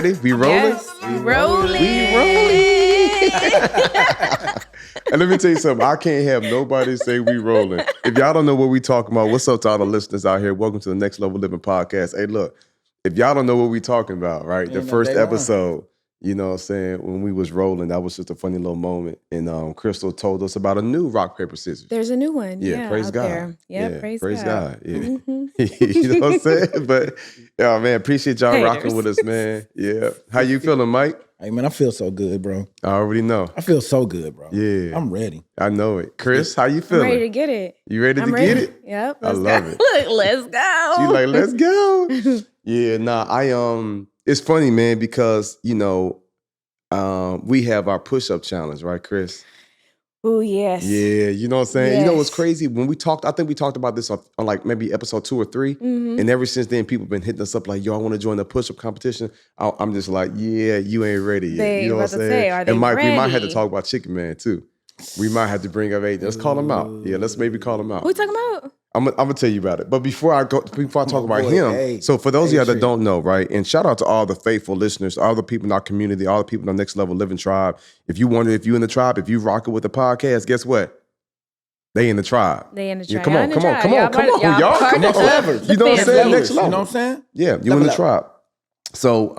ready? We rolling? Yes, we rolling. And let me tell you something. I can't have nobody say we rolling. If y'all don't know what we talking about, what's up to all the listeners out here? Welcome to the Next Level Living podcast. Hey, look, if y'all don't know what we talking about, right? The first episode, you know what I'm saying, when we was rolling, that was just a funny little moment. And Crystal told us about a new rock, paper, scissors. There's a new one. Yeah, praise God. There. Yeah, praise God. Yeah. Mm-hmm. You know what I'm saying? But, yeah, man, appreciate y'all rocking with us, man. Yeah. How you feeling, Mike? Hey, man, I feel so good, bro. I already know. I feel so good, bro. Yeah. I'm ready. I know it. Chris, how you feeling? I'm ready to get it. You ready to get it? Yep. I love it. Look, let's go. She's like, let's go. Yeah, nah, it's funny, man, because, you know, we have our push-up challenge, right, Chris? Oh, yes. Yeah, you know what I'm saying? Yes. You know what's crazy? When we talked, I think we talked about this on like maybe episode 2 or 3. Mm-hmm. And ever since then, people have been hitting us up like, yo, I want to join the push-up competition. I'm just like, yeah, you ain't ready yet. You know what I'm saying? And Mike, we might have to talk about Chicken Man, too. We might have to bring up Aiden. Let's call him out. Yeah, let's maybe call him out. Who we talking about? I'm gonna tell you about it. But before I talk about him, so for those of y'all that don't know, right, and shout out to all the faithful listeners, all the people in our community, all the people in the Next Level Living tribe. If you wonder if you in the tribe, if you rocking with the podcast, guess what? They in the tribe. They in the tribe. Yeah, come on. Y'all come on. Levels. You know what I'm saying? Next level. You know what I'm saying? Yeah, you in the tribe. So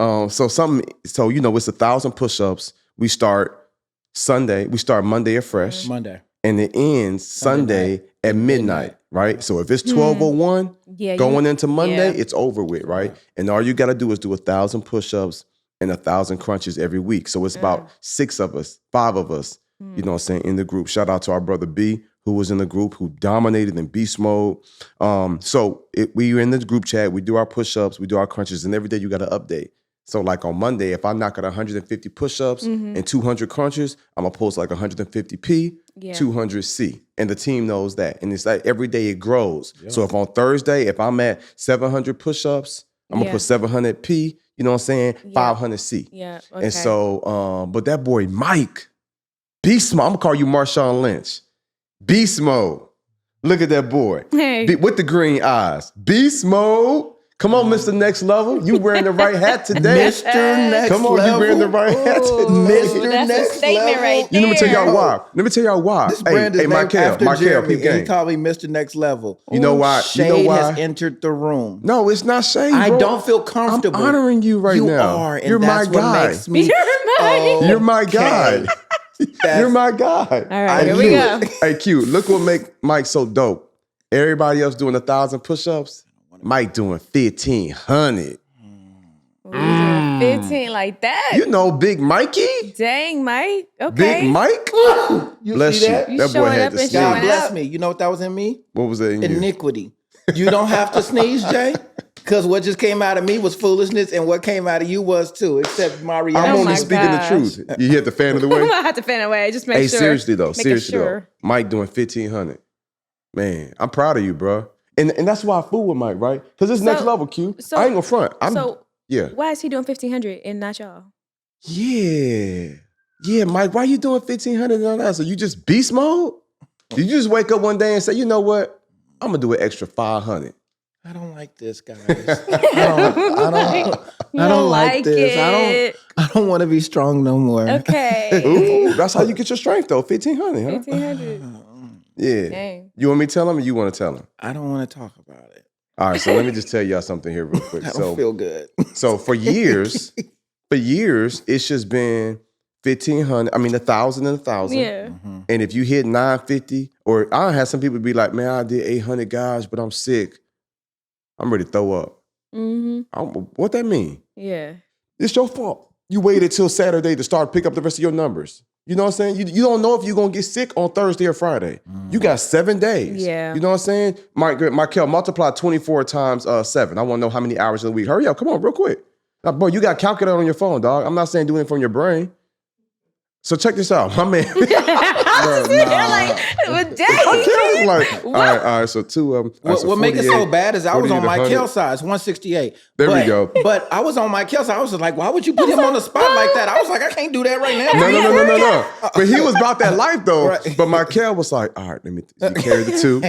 you know, it's 1,000 push-ups. We start Sunday. We start Monday at fresh. Monday. And it ends Sunday at midnight, right? So if it's 12:01 going into Monday, it's over with, right? And all you got to do is do 1,000 push-ups and 1,000 crunches every week. So it's about 5 of us, you know what I'm saying, in the group. Shout out to our brother B, who was in the group, who dominated in beast mode. We are in the group chat. We do our push-ups, we do our crunches, and every day you got to update. So like on Monday, if I knock out 150 push-ups and 200 crunches, I'm going to post like 150p, 200c. And the team knows that. And it's like every day it grows. Yeah. So if on Thursday, if I'm at 700 push-ups, I'm going to put 700p, you know what I'm saying? 500c. Yeah, okay. And so, but that boy Mike, beast mode. I'm going to call you Marshawn Lynch. Beast mode. Look at that boy. Hey. With the green eyes. Beast mode. Come on, Mr. Next Level. You wearing the right hat today. Mr. Next Level. Come on, you wearing the right hat today. Mr. That's Next a statement Level. right there. Let me tell y'all why. This brand is named after Michael, Jeremy, peep and he game. called me Mr. Next Level. You know why? Shade has entered the room. No, it's not shade, bro. I don't feel comfortable. I'm honoring you right now. You are, and You're that's my guy. what makes me. You're my guy. You're my guy. All right, here we go. Hey, Q, look what make Mike so dope. Everybody else doing 1,000 push-ups. Mike doing 1,500. 15 like that. You know, Big Mikey. Dang, Mike. Okay. Big Mike. Bless see that? you. That boy showing had up to and sneeze. showing God bless me. You know what that was in me? What was that in you? Iniquity. You don't have to sneeze, Jay. Because what just came out of me was foolishness, and what came out of you was too, except my reaction. I'm only speaking the truth. You hit the fan of the way? I'm going to have to fan away. Just make sure. Seriously though. Sure. Mike doing 1,500. Man, I'm proud of you, bro. And that's why I fool with Mike, right? Because it's next level, Q. I ain't gonna front. Why is he doing 1,500 and not y'all? Yeah, Mike, why you doing 1,500 and all that? So you just beast mode? Did you just wake up one day and say, you know what? I'm gonna do an extra 500. I don't like this, guys. I don't like this. I don't want to be strong no more. Okay. Ooh, that's how you get your strength though. 1,500, huh? 1,500. Yeah. Dang. You want me to tell him or you want to tell him? I don't want to talk about it. All right, so let me just tell y'all something here real quick. I don't feel good. So for years, it's just been 1,500. I mean, 1,000 and 1,000. Yeah. Mm-hmm. And if you hit 950, or I had some people be like, man, I did 800 guys, but I'm sick. I'm ready to throw up. Mm-hmm. What that mean? Yeah. It's your fault. You waited till Saturday to start pick up the rest of your numbers. You know what I'm saying? You don't know if you're going to get sick on Thursday or Friday. You got 7 days. Yeah. You know what I'm saying? Michael, multiply 24 times 7. I want to know how many hours in a week. Hurry up. Come on, real quick. Now, boy, you got a calculator on your phone, dog. I'm not saying do it from your brain. So check this out. My man. All right. So 2 of them. What make it so bad is I was on Michael's side. It's 168. There we go. But I was on Michael's side. I was like, why would you put him on the spot like that? I was like, I can't do that right now. No. But he was about that life though. Right. But Michael was like, all right, let me carry the 2.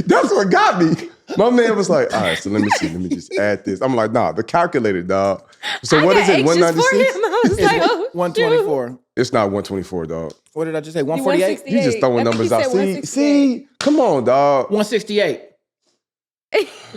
That's what got me. My man was like, all right, so let me see. Let me just add this. I'm like, nah, the calculator, dog. So what is it, 196? I was like, oh, 124. It's not 124, dog. What did I just say? 148? You just throwing numbers out. See, come on, dog. 168.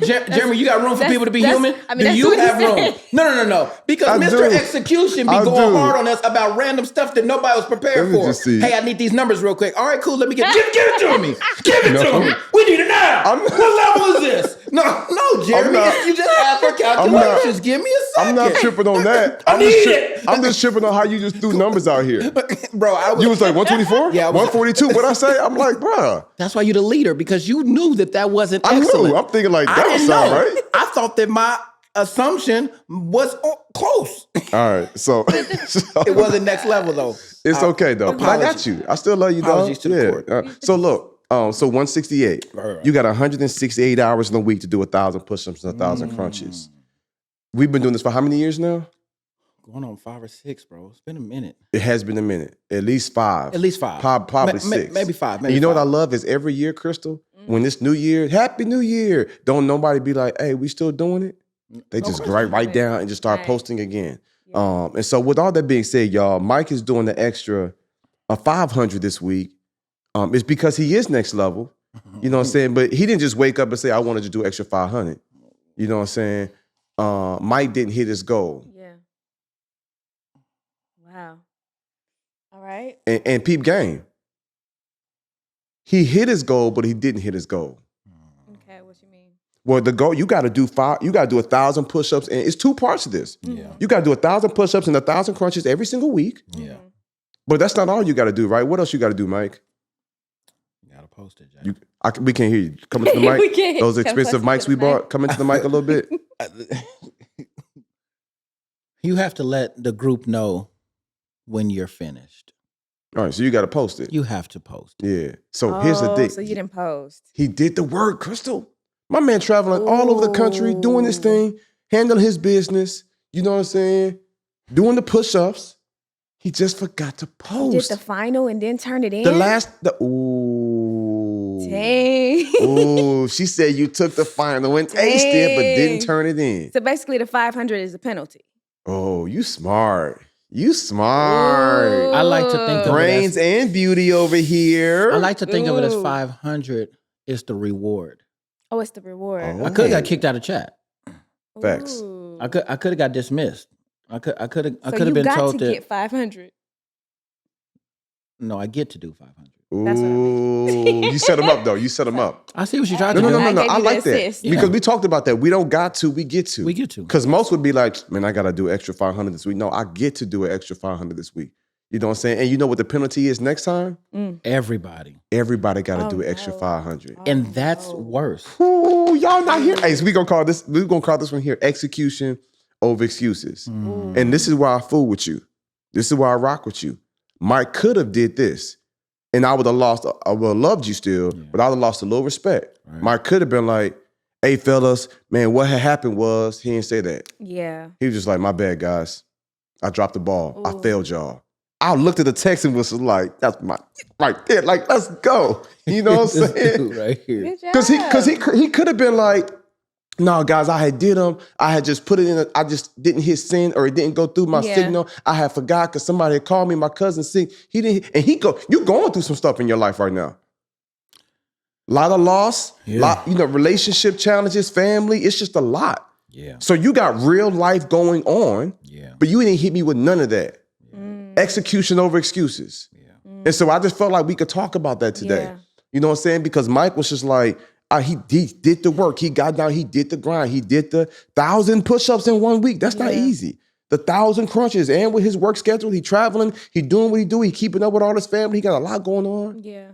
Jeremy, you got room for people to be human? I mean, do you have room? No. Because I Mr. do. Execution be I going do. hard on us about random stuff that nobody was prepared Let me for. just see. Hey, I need these numbers real quick. All right, cool. Let me give it to me. Give it to me. We need it now. What level is this? No, Jeremy. You just asked for calculations. Give me a second. I'm not tripping on that. I'm just tripping on how you just threw numbers out here. Bro, You was like 124? Yeah, 142. What'd I say? I'm like, bruh. That's why you're the leader, because you knew that wasn't I excellent. knew. I'm thinking like, I that didn't sound know. right. I thought that my assumption was close. All right, so It wasn't next level though. it's okay though. But I got you. I still love you, dog. Apologies to the court. So look, so 168. Right. You got 168 hours in a week to do 1,000 push-ups and 1,000 crunches. We've been doing this for how many years now? Going on 5 or 6, bro. It's been a minute. It has been a minute. At least 5. At least 5. Probably 6. Maybe 5. And you know what I love is every year, Crystal, when this new year, Happy New Year, don't nobody be like, hey, we still doing it? They just write down and just start posting again. Yeah. And so with all that being said, y'all, Mike is doing the extra 500 this week. It's because he is next level. You know what I'm saying? But he didn't just wake up and say, I wanted to do extra 500. You know what I'm saying? Mike didn't hit his goal. Yeah. Wow. All right. And peep game. He hit his goal, but he didn't hit his goal. Okay, what you mean? Well, the goal, you got to do 1,000 push-ups, and it's 2 parts of this. Yeah. You got to do 1,000 push-ups and 1,000 crunches every single week. Yeah. But that's not all you got to do, right? What else you got to do, Mike? You gotta post it, Jay. We can't hear you. Come into the mic. We can't. Those expensive mics we bought. Come into the mic a little bit. You have to let the group know when you're finished. All right, so you got to post it. You have to post. Yeah. So here's the thing. So you didn't post. He did the work, Crystal. My man traveling all over the country, doing this thing, handling his business. You know what I'm saying? Doing the push-ups. He just forgot to post. Did the final and then turn it in? Ooh. Dang. Ooh, she said you took the final and aced it, but didn't turn it in. So basically the 500 is a penalty. Oh, you smart. You smart. Ooh. I like to think of Brains and beauty over here. I like to think of it as 500 is the reward. Oh, it's the reward. Oh. I could have got kicked out of chat. Facts. Ooh. I could have got dismissed. I could have you been got told to that. get 500. No, I get to do 500. That's what I Ooh, you set him up though. You set him up. I see what you tried No, to do. no. I gave I you like the that assist. because we talked about that. We don't got to. We get to. We get to. Because most would be like, man, I got to do extra 500 this week. No, I get to do an extra 500 this week. You know what I'm saying? And you know what the penalty is next time? Everybody. Everybody got to do an extra 500. And that's worse. Ooh, y'all not here. Hey, so we're gonna call this one here execution over excuses. And this is why I fool with you. This is why I rock with you. Mike could have did this. And I would have loved you still, but I would have lost a little respect. Right. Mike could have been like, hey, fellas, man, what had happened was, he didn't say that. Yeah. He was just like, my bad, guys. I dropped the ball. I failed y'all. I looked at the text and was like, that's my, right there. Like, let's go. You know what I'm saying? Right here. Good job. Because he could have been like, no, guys, I had did them. I had just put it in. I just didn't hit send or it didn't go through my signal. I had forgot because somebody had called me. My cousin sick. He didn't. And you're going through some stuff in your life right now. A lot of loss. Relationship challenges, family. It's just a lot. Yeah. So you got real life going on. Yeah. But you didn't hit me with none of that. Execution over excuses. Yeah. And so I just felt like we could talk about that today. Yeah. You know what I'm saying? Because Mike was just like, he did the work. He got down. He did the grind. He did the 1,000 push-ups in 1 week. That's not easy. The 1,000 crunches. And with his work schedule, he traveling. He doing what he do. He keeping up with all his family. He got a lot going on. Yeah.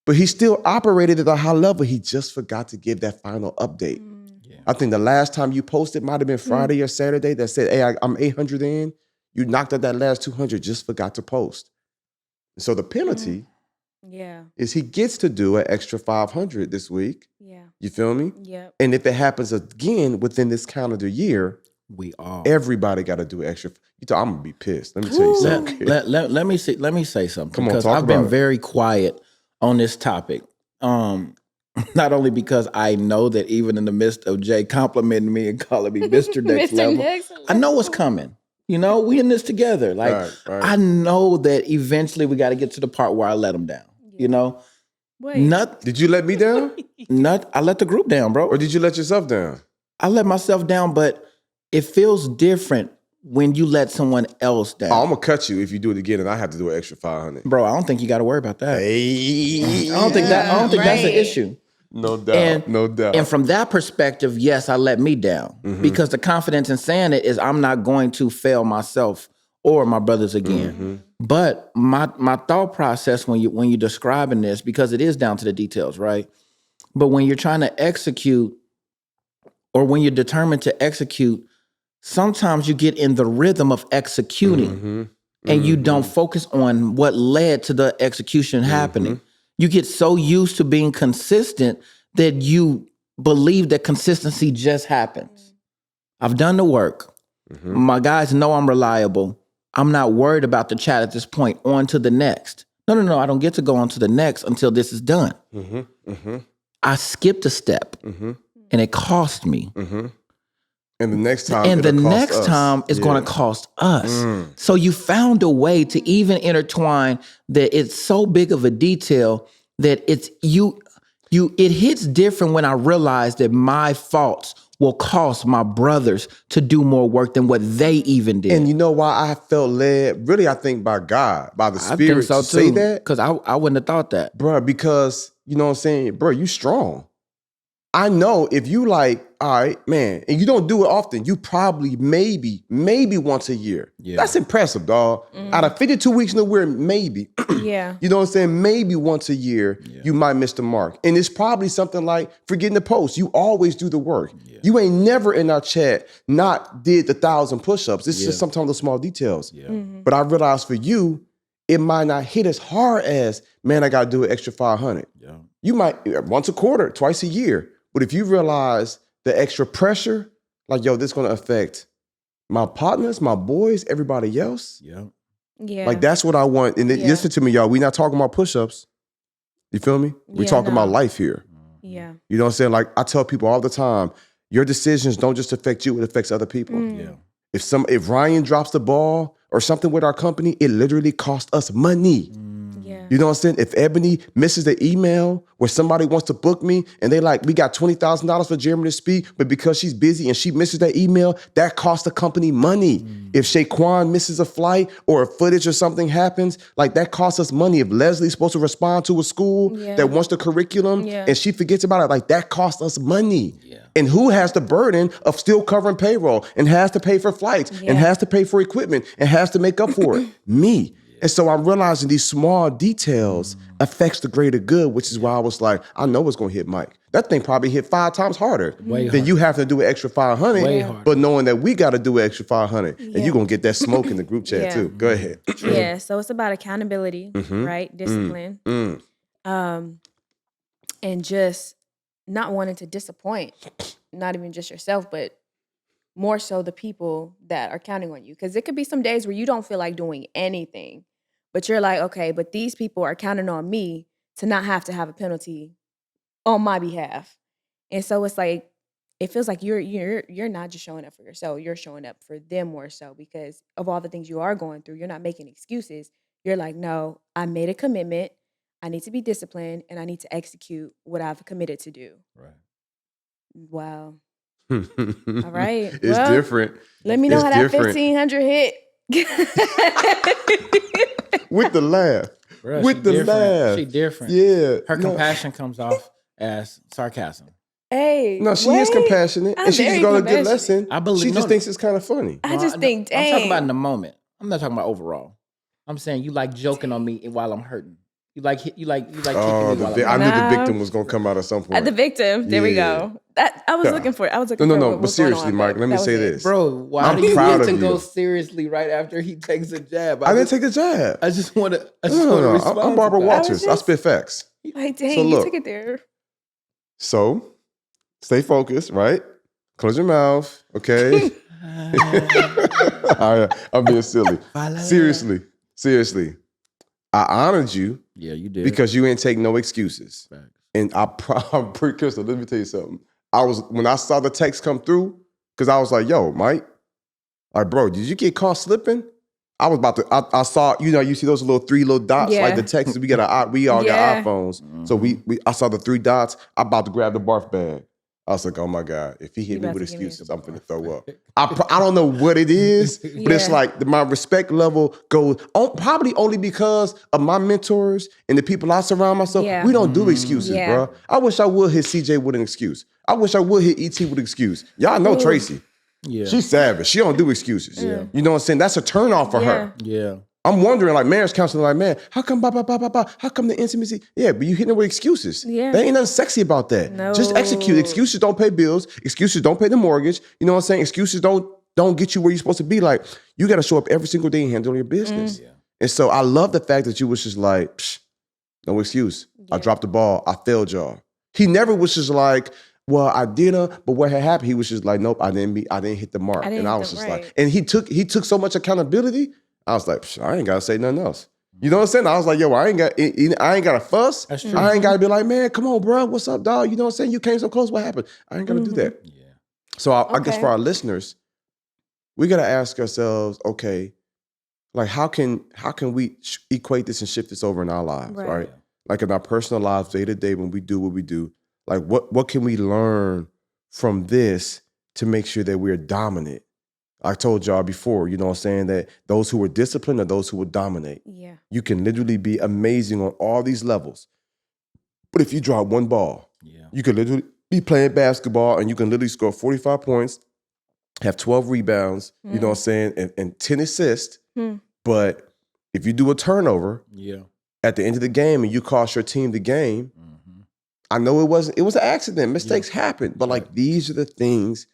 But he still operated at a high level. He just forgot to give that final update. Yeah. I think the last time you posted might have been Friday or Saturday that said, hey, I'm 800 in. You knocked out that last 200, just forgot to post. So the penalty is he gets to do an extra 500 this week. Yeah. You feel me? Yep. And if it happens again within this calendar year, everybody got to do extra. I'm going to be pissed. Let me tell you something. Let me say something. Come on, because talk I've about been it. very quiet on this topic. Not only because I know that even in the midst of Jay complimenting me and calling me Mr. Next Mr. Level, Next I know what's coming. You know, we in this together. Like, Right. I know that eventually we got to get to the part where I let them down. You know, Wait. Did you let me down? I let the group down, bro. Or did you let yourself down? I let myself down, but it feels different when you let someone else down. Oh, I'm gonna cut you if you do it again, and I have to do an extra 500. Bro, I don't think you got to worry about that. Hey, I don't think that's an issue. No doubt. No doubt. And from that perspective, yes, I let me down because the confidence in saying it is I'm not going to fail myself or my brothers again. But my thought process when you describing this, because it is down to the details, right? But when you're trying to execute, or when you're determined to execute, sometimes you get in the rhythm of executing and you don't focus on what led to the execution happening. You get so used to being consistent that you believe that consistency just happens. I've done the work. My guys know I'm reliable. I'm not worried about the chat at this point. On to the next. No. I don't get to go on to the next until this is done. I skipped a step and it cost me. And the next time, it's going to cost us. So you found a way to even intertwine that it's so big of a detail that it's you. It hits different when I realize that my faults will cost my brothers to do more work than what they even did. And you know why I felt led? Really, I think by God, by the Spirit, I think so to say that. Because I wouldn't have thought that, bro. Because you know what I'm saying, bro. You strong. I know if you like, all right, man, and you don't do it often, you probably maybe once a year. Yeah. That's impressive, dog. Out of 52 weeks in a year, maybe. Yeah. You know what I'm saying? Maybe once a year, you might miss the mark. And it's probably something like forgetting the post. You always do the work. Yeah. You ain't never in our chat not did the 1,000 push-ups. It's just sometimes the small details. Yeah. But I realized for you, it might not hit as hard as, man, I got to do an extra 500. Yeah. You might once a quarter, twice a year. But if you realize the extra pressure, like, yo, this is going to affect my partners, my boys, everybody else. Yeah. Like, that's what I want. And listen to me, y'all. We not talking about push-ups. You feel me? We talking about life here. Yeah. You know what I'm saying? Like, I tell people all the time, your decisions don't just affect you, it affects other people. Yeah. If Ryan drops the ball or something with our company, it literally costs us money. Yeah. You know what I'm saying? If Ebony misses the email where somebody wants to book me and they like, we got $20,000 for Jeremy to speak, but because she's busy and she misses that email, that costs the company money. If Shaquan misses a flight or a footage or something happens, like that costs us money. If Leslie's supposed to respond to a school that wants the curriculum and she forgets about it, like that costs us money. Yeah. And who has the burden of still covering payroll and has to pay for flights and has to pay for equipment and has to make up for it? Me. And so I'm realizing these small details affects the greater good, which is why I was like, I know it's going to hit Mike. That thing probably hit 5 times harder than you have to do an extra 500. But knowing that we got to do an extra 500 and you're going to get that smoke in the group chat too. Go ahead. Yeah. So it's about accountability, right? Discipline. And just not wanting to disappoint, not even just yourself, but more so the people that are counting on you. Because it could be some days where you don't feel like doing anything, but you're like, okay, but these people are counting on me to not have to have a penalty on my behalf. And so it's like, it feels like you're not just showing up for yourself, you're showing up for them more so because of all the things you are going through. You're not making excuses. You're like, no, I made a commitment. I need to be disciplined and I need to execute what I've committed to do. Right. Wow. All right. It's different. Let me know how that 1,500 hit. With the laugh. Bruh, with the laugh. She different. Yeah. Her compassion comes off as sarcasm. Hey. No, she is compassionate. And she's got a good lesson. I believe she just thinks it's kind of funny. I just think, dang. I'm talking about in the moment. I'm not talking about overall. I'm saying you like joking on me while I'm hurting. You like kicking me while I'm hurting. I knew the victim was going to come out at some point. The victim. There we go. I was looking for it. No. But seriously, Mike, let me say this. Bro, why do you get to go seriously right after he takes a jab? I didn't take a jab. I just want to No. I'm Barbara Walters. I spit facts. Like, dang, you took it there. So, stay focused, right? Close your mouth, okay? I'm being silly. Seriously. I honored you. Yeah, you did. Because you ain't take no excuses. Right. And I'm pretty Crystal, let me tell you something. When I saw the text come through, because I was like, yo, Mike, like, bro, did you get caught slipping? I was about to, I saw, you see those three little dots, like the text, we all got iPhones. So I saw the 3 dots. I'm about to grab the barf bag. I was like, oh my God, if he hit me with excuses, I'm finna throw up. I don't know what it is, but it's like my respect level goes, probably only because of my mentors and the people I surround myself. We don't do excuses, bro. I wish I would hit CJ with an excuse. I wish I would hit ET with an excuse. Y'all know Tracy. Yeah. She's savage. She don't do excuses. Yeah. You know what I'm saying? That's a turnoff for her. Yeah. I'm wondering, like, marriage counseling, like, man, how come how come the intimacy? Yeah, but you hitting it with excuses. Yeah. There ain't nothing sexy about that. No. Just execute. Excuses don't pay bills. Excuses don't pay the mortgage. You know what I'm saying? Excuses don't get you where you're supposed to be. Like, you got to show up every single day and handle your business. Yeah. And so I love the fact that you was just like, no excuse. Yeah. I dropped the ball. I failed y'all. He never was just like, well, I did but what had happened? He was just like, nope, I didn't hit the mark. And I was just like, and he took so much accountability. I was like, I ain't gotta say nothing else. You know what I'm saying? I was like, yo, I ain't got to fuss. That's true. I ain't gotta be like, man, come on, bro, what's up, dog? You know what I'm saying? You came so close. What happened? I ain't gotta do that. Yeah. So I guess for our listeners, we gotta ask ourselves, okay, like how can we equate this and shift this over in our lives, right? Like in our personal lives, day to day, when we do what we do. Like, what can we learn from this to make sure that we're dominant? I told y'all before, you know what I'm saying, that those who are disciplined are those who will dominate. Yeah. You can literally be amazing on all these levels. But if you drop one ball, you can literally be playing basketball and you can literally score 45 points, have 12 rebounds, you know what I'm saying, and 10 assists. But if you do a turnover at the end of the game and you cost your team the game, I know it was an accident. Mistakes happen. But like these are the things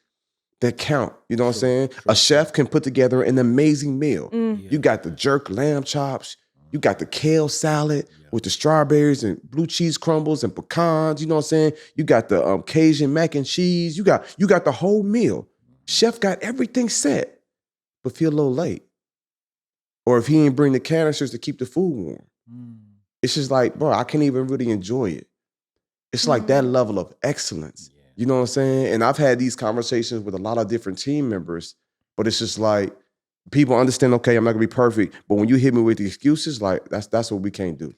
that count. You know what I'm saying? A chef can put together an amazing meal. You got the jerk lamb chops. You got the kale salad with the strawberries and blue cheese crumbles and pecans. You know what I'm saying? You got the Cajun mac and cheese. You got the whole meal. Chef got everything set, but feel a little late. Or if he ain't bring the canisters to keep the food warm. It's just like, bro, I can't even really enjoy it. It's like that level of excellence. Yeah. You know what I'm saying? And I've had these conversations with a lot of different team members, but it's just like people understand, okay, I'm not gonna be perfect, but when you hit me with the excuses, like that's what we can't do.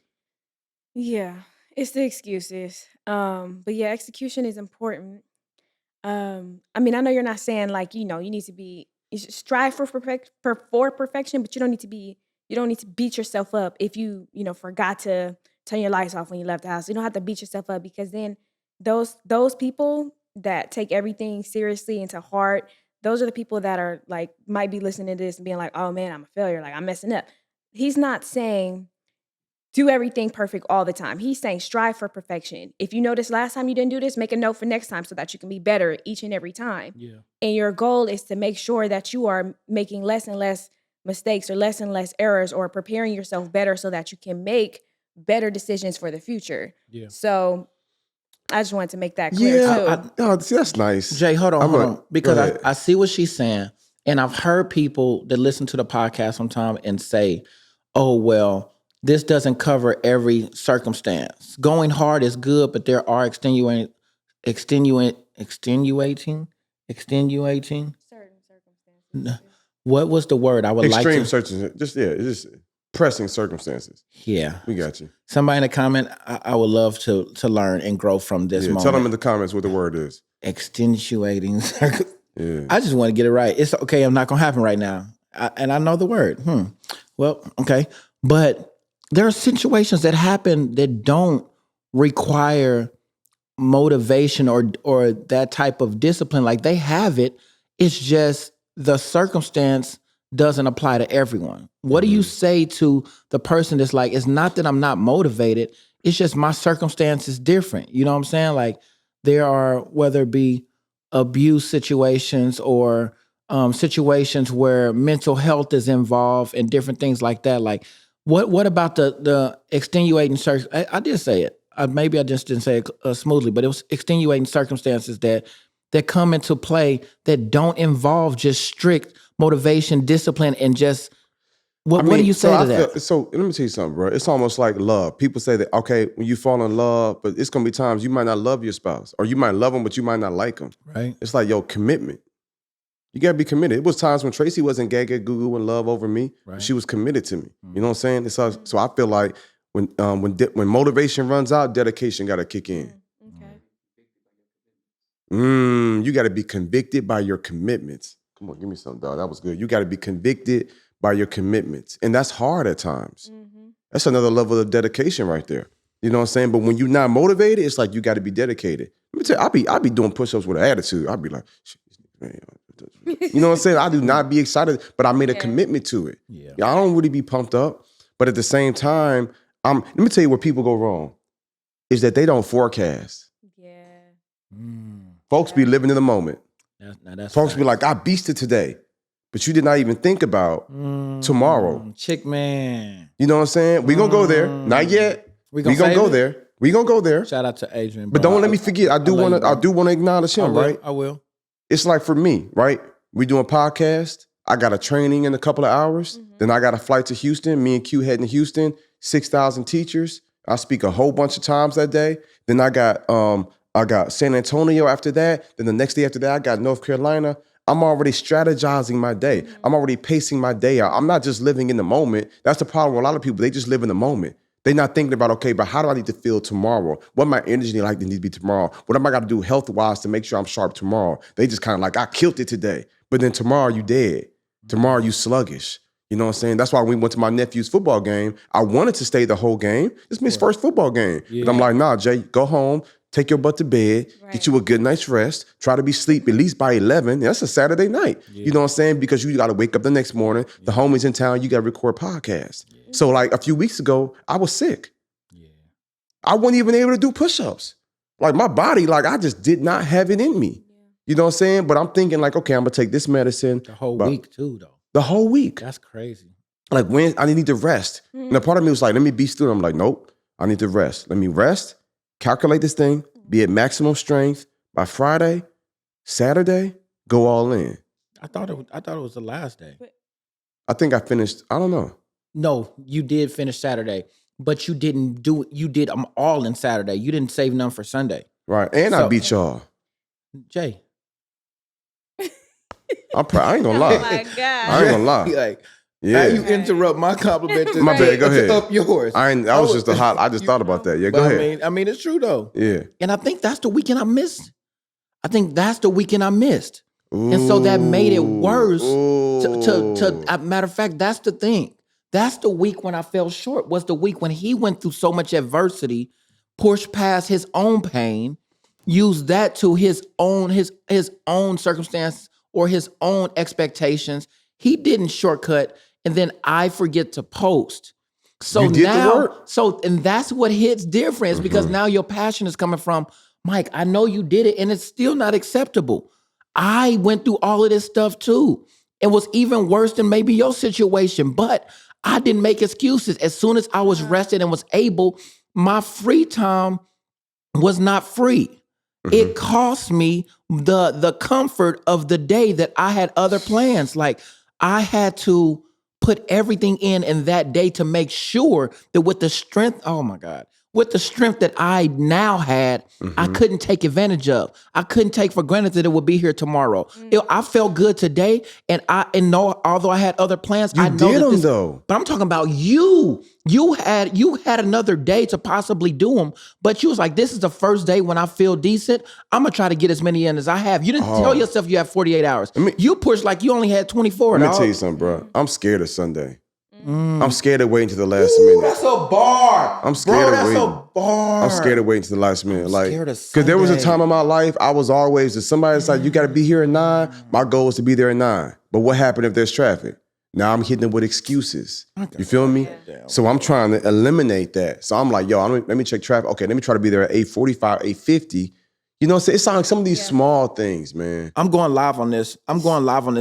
Yeah, it's the excuses. But yeah, execution is important. I mean, I know you're not saying like, you need to be, you should strive for perfection, but you don't need to beat yourself up if you forgot to turn your lights off when you left the house. You don't have to beat yourself up because then those people that take everything seriously and to heart, those are the people that are like, might be listening to this and being like, oh man, I'm a failure. Like I'm messing up. He's not saying do everything perfect all the time. He's saying strive for perfection. If you notice last time you didn't do this, make a note for next time so that you can be better each and every time. Yeah. And your goal is to make sure that you are making less and less mistakes or less and less errors or preparing yourself better so that you can make better decisions for the future. Yeah. So I just wanted to make that clear too. See, that's nice. Jay, hold on. Because I see what she's saying. And I've heard people that listen to the podcast sometime and say, oh, well, this doesn't cover every circumstance. Going hard is good, but there are extenuating certain circumstances. What was the word? I would extreme like to circumstances. Just pressing circumstances. Yeah, we got you. Somebody in the comment, I would love to learn and grow from this moment. Tell them in the comments what the word is. Extenuating circumstances. Yeah. I just want to get it right. It's okay. I'm not gonna happen right now, and I know the word. Well, okay, but there are situations that happen that don't require motivation or that type of discipline. Like they have it. It's just the circumstance doesn't apply to everyone. What do you say to the person that's like, it's not that I'm not motivated, it's just my circumstance is different. You know what I'm saying? Like there are, whether it be abuse situations or situations where mental health is involved and different things like that. Like what about the extenuating circumstances? I did say it. Maybe I just didn't say it smoothly, but it was extenuating circumstances that come into play that don't involve just strict motivation, discipline, and just What do you say to that? So let me tell you something, bro. It's almost like love. People say that, okay, when you fall in love, but it's going to be times you might not love your spouse, or you might love them, but you might not like them. Right. It's like, yo, commitment. You got to be committed. It was times when Tracy wasn't gaga goo in love over me. Right. She was committed to me. You know what I'm saying? So I feel like when motivation runs out, dedication got to kick in. You got to be convicted by your commitments. Come on, give me some, dog. That was good. You got to be convicted by your commitments. And that's hard at times. That's another level of dedication right there. You know what I'm saying? But when you're not motivated, it's like you got to be dedicated. Let me tell you, I be doing push-ups with an attitude. I'll be like, man, you know what I'm saying? I do not be excited, but I made a commitment to it. Yeah. I don't really be pumped up. But at the same time, let me tell you where people go wrong, is that they don't forecast. Yeah. Folks be living in the moment. Folks be like, I beasted today, but you did not even think about tomorrow. Chick man. You know what I'm saying? We gonna go there. Not yet. We gonna go there. We gonna go there. Shout out to Adrian. But don't let me forget. I do want to acknowledge him, right? I will. It's like for me, right? We doing podcast. I got a training in a couple of hours. Then I got a flight to Houston. Me and Q heading to Houston. 6,000 teachers. I speak a whole bunch of times that day. Then I got San Antonio after that. Then the next day after that, I got North Carolina. I'm already strategizing my day. I'm already pacing my day out. I'm not just living in the moment. That's the problem with a lot of people. They just live in the moment. They're not thinking about, okay, but how do I need to feel tomorrow? What my energy like to need to be tomorrow? What am I got to do health-wise to make sure I'm sharp tomorrow? They just kind of like, I killed it today. But then tomorrow you dead. Tomorrow you sluggish. You know what I'm saying? That's why when we went to my nephew's football game, I wanted to stay the whole game. This is his first football game. Yeah. But I'm like, nah, Jay, go home. Take your butt to bed, get you a good night's rest, try to be asleep at least by 11. That's a Saturday night. Yeah. You know what I'm saying? Because you got to wake up the next morning. The homies in town, you got to record podcasts. Yeah. So like a few weeks ago, I was sick. Yeah. I wasn't even able to do push-ups. Like my body, like I just did not have it in me. Yeah. You know what I'm saying? But I'm thinking like, okay, I'm going to take this medicine. The whole week too, though. The whole week. That's crazy. Like when I need to rest. And a part of me was like, let me be still. I'm like, nope, I need to rest. Let me rest. Calculate this thing, be at maximum strength by Friday, Saturday, go all in. I thought it was the last day. I think I finished, I don't know. No, you did finish Saturday, but you didn't do it. You did all in Saturday. You didn't save none for Sunday. Right. And I beat y'all. Jay. I ain't gonna lie. Oh my God. I ain't gonna lie. Like, yeah. Now you interrupt my compliment. My bad. Go ahead. Up yours. I just thought about that. Yeah, go ahead. I mean, it's true though. Yeah. And I think that's the weekend I missed. Ooh, and so that made it worse. Matter of fact, that's the thing. That's the week when I fell short. Was the week when he went through so much adversity, pushed past his own pain, used that to his own circumstance or his own expectations. He didn't shortcut. And then I forget to post. So and that's what hits difference because now your passion is coming from, Mike, I know you did it and it's still not acceptable. I went through all of this stuff too. It was even worse than maybe your situation, but I didn't make excuses. As soon as I was rested and was able, my free time was not free. It cost me the comfort of the day that I had other plans. Like I had to put everything in that day to make sure that with the strength that I now had, I couldn't take advantage of. I couldn't take for granted that it would be here tomorrow. I felt good today, and although I had other plans, I know that though. But I'm talking about you. You had another day to possibly do them, but you was like, this is the first day when I feel decent. I'm gonna try to get as many in as I have. You didn't tell yourself you have 48 hours. You pushed like you only had 24. Let me tell you something, bro. I'm scared of Sunday. I'm scared of waiting to the last minute. That's a bar. I'm scared of waiting. That's a bar. I'm scared of waiting to the last minute. Because there was a time in my life I was always, if somebody's like, you got to be here at 9, my goal is to be there at 9. But what happened if there's traffic? Now I'm hitting them with excuses. You feel me? So I'm trying to eliminate that. So I'm like, let me check traffic. Okay, let me try to be there at 8:45, 8:50. You know what I'm saying? It sounds like some of these small things, man. I'm going live on this.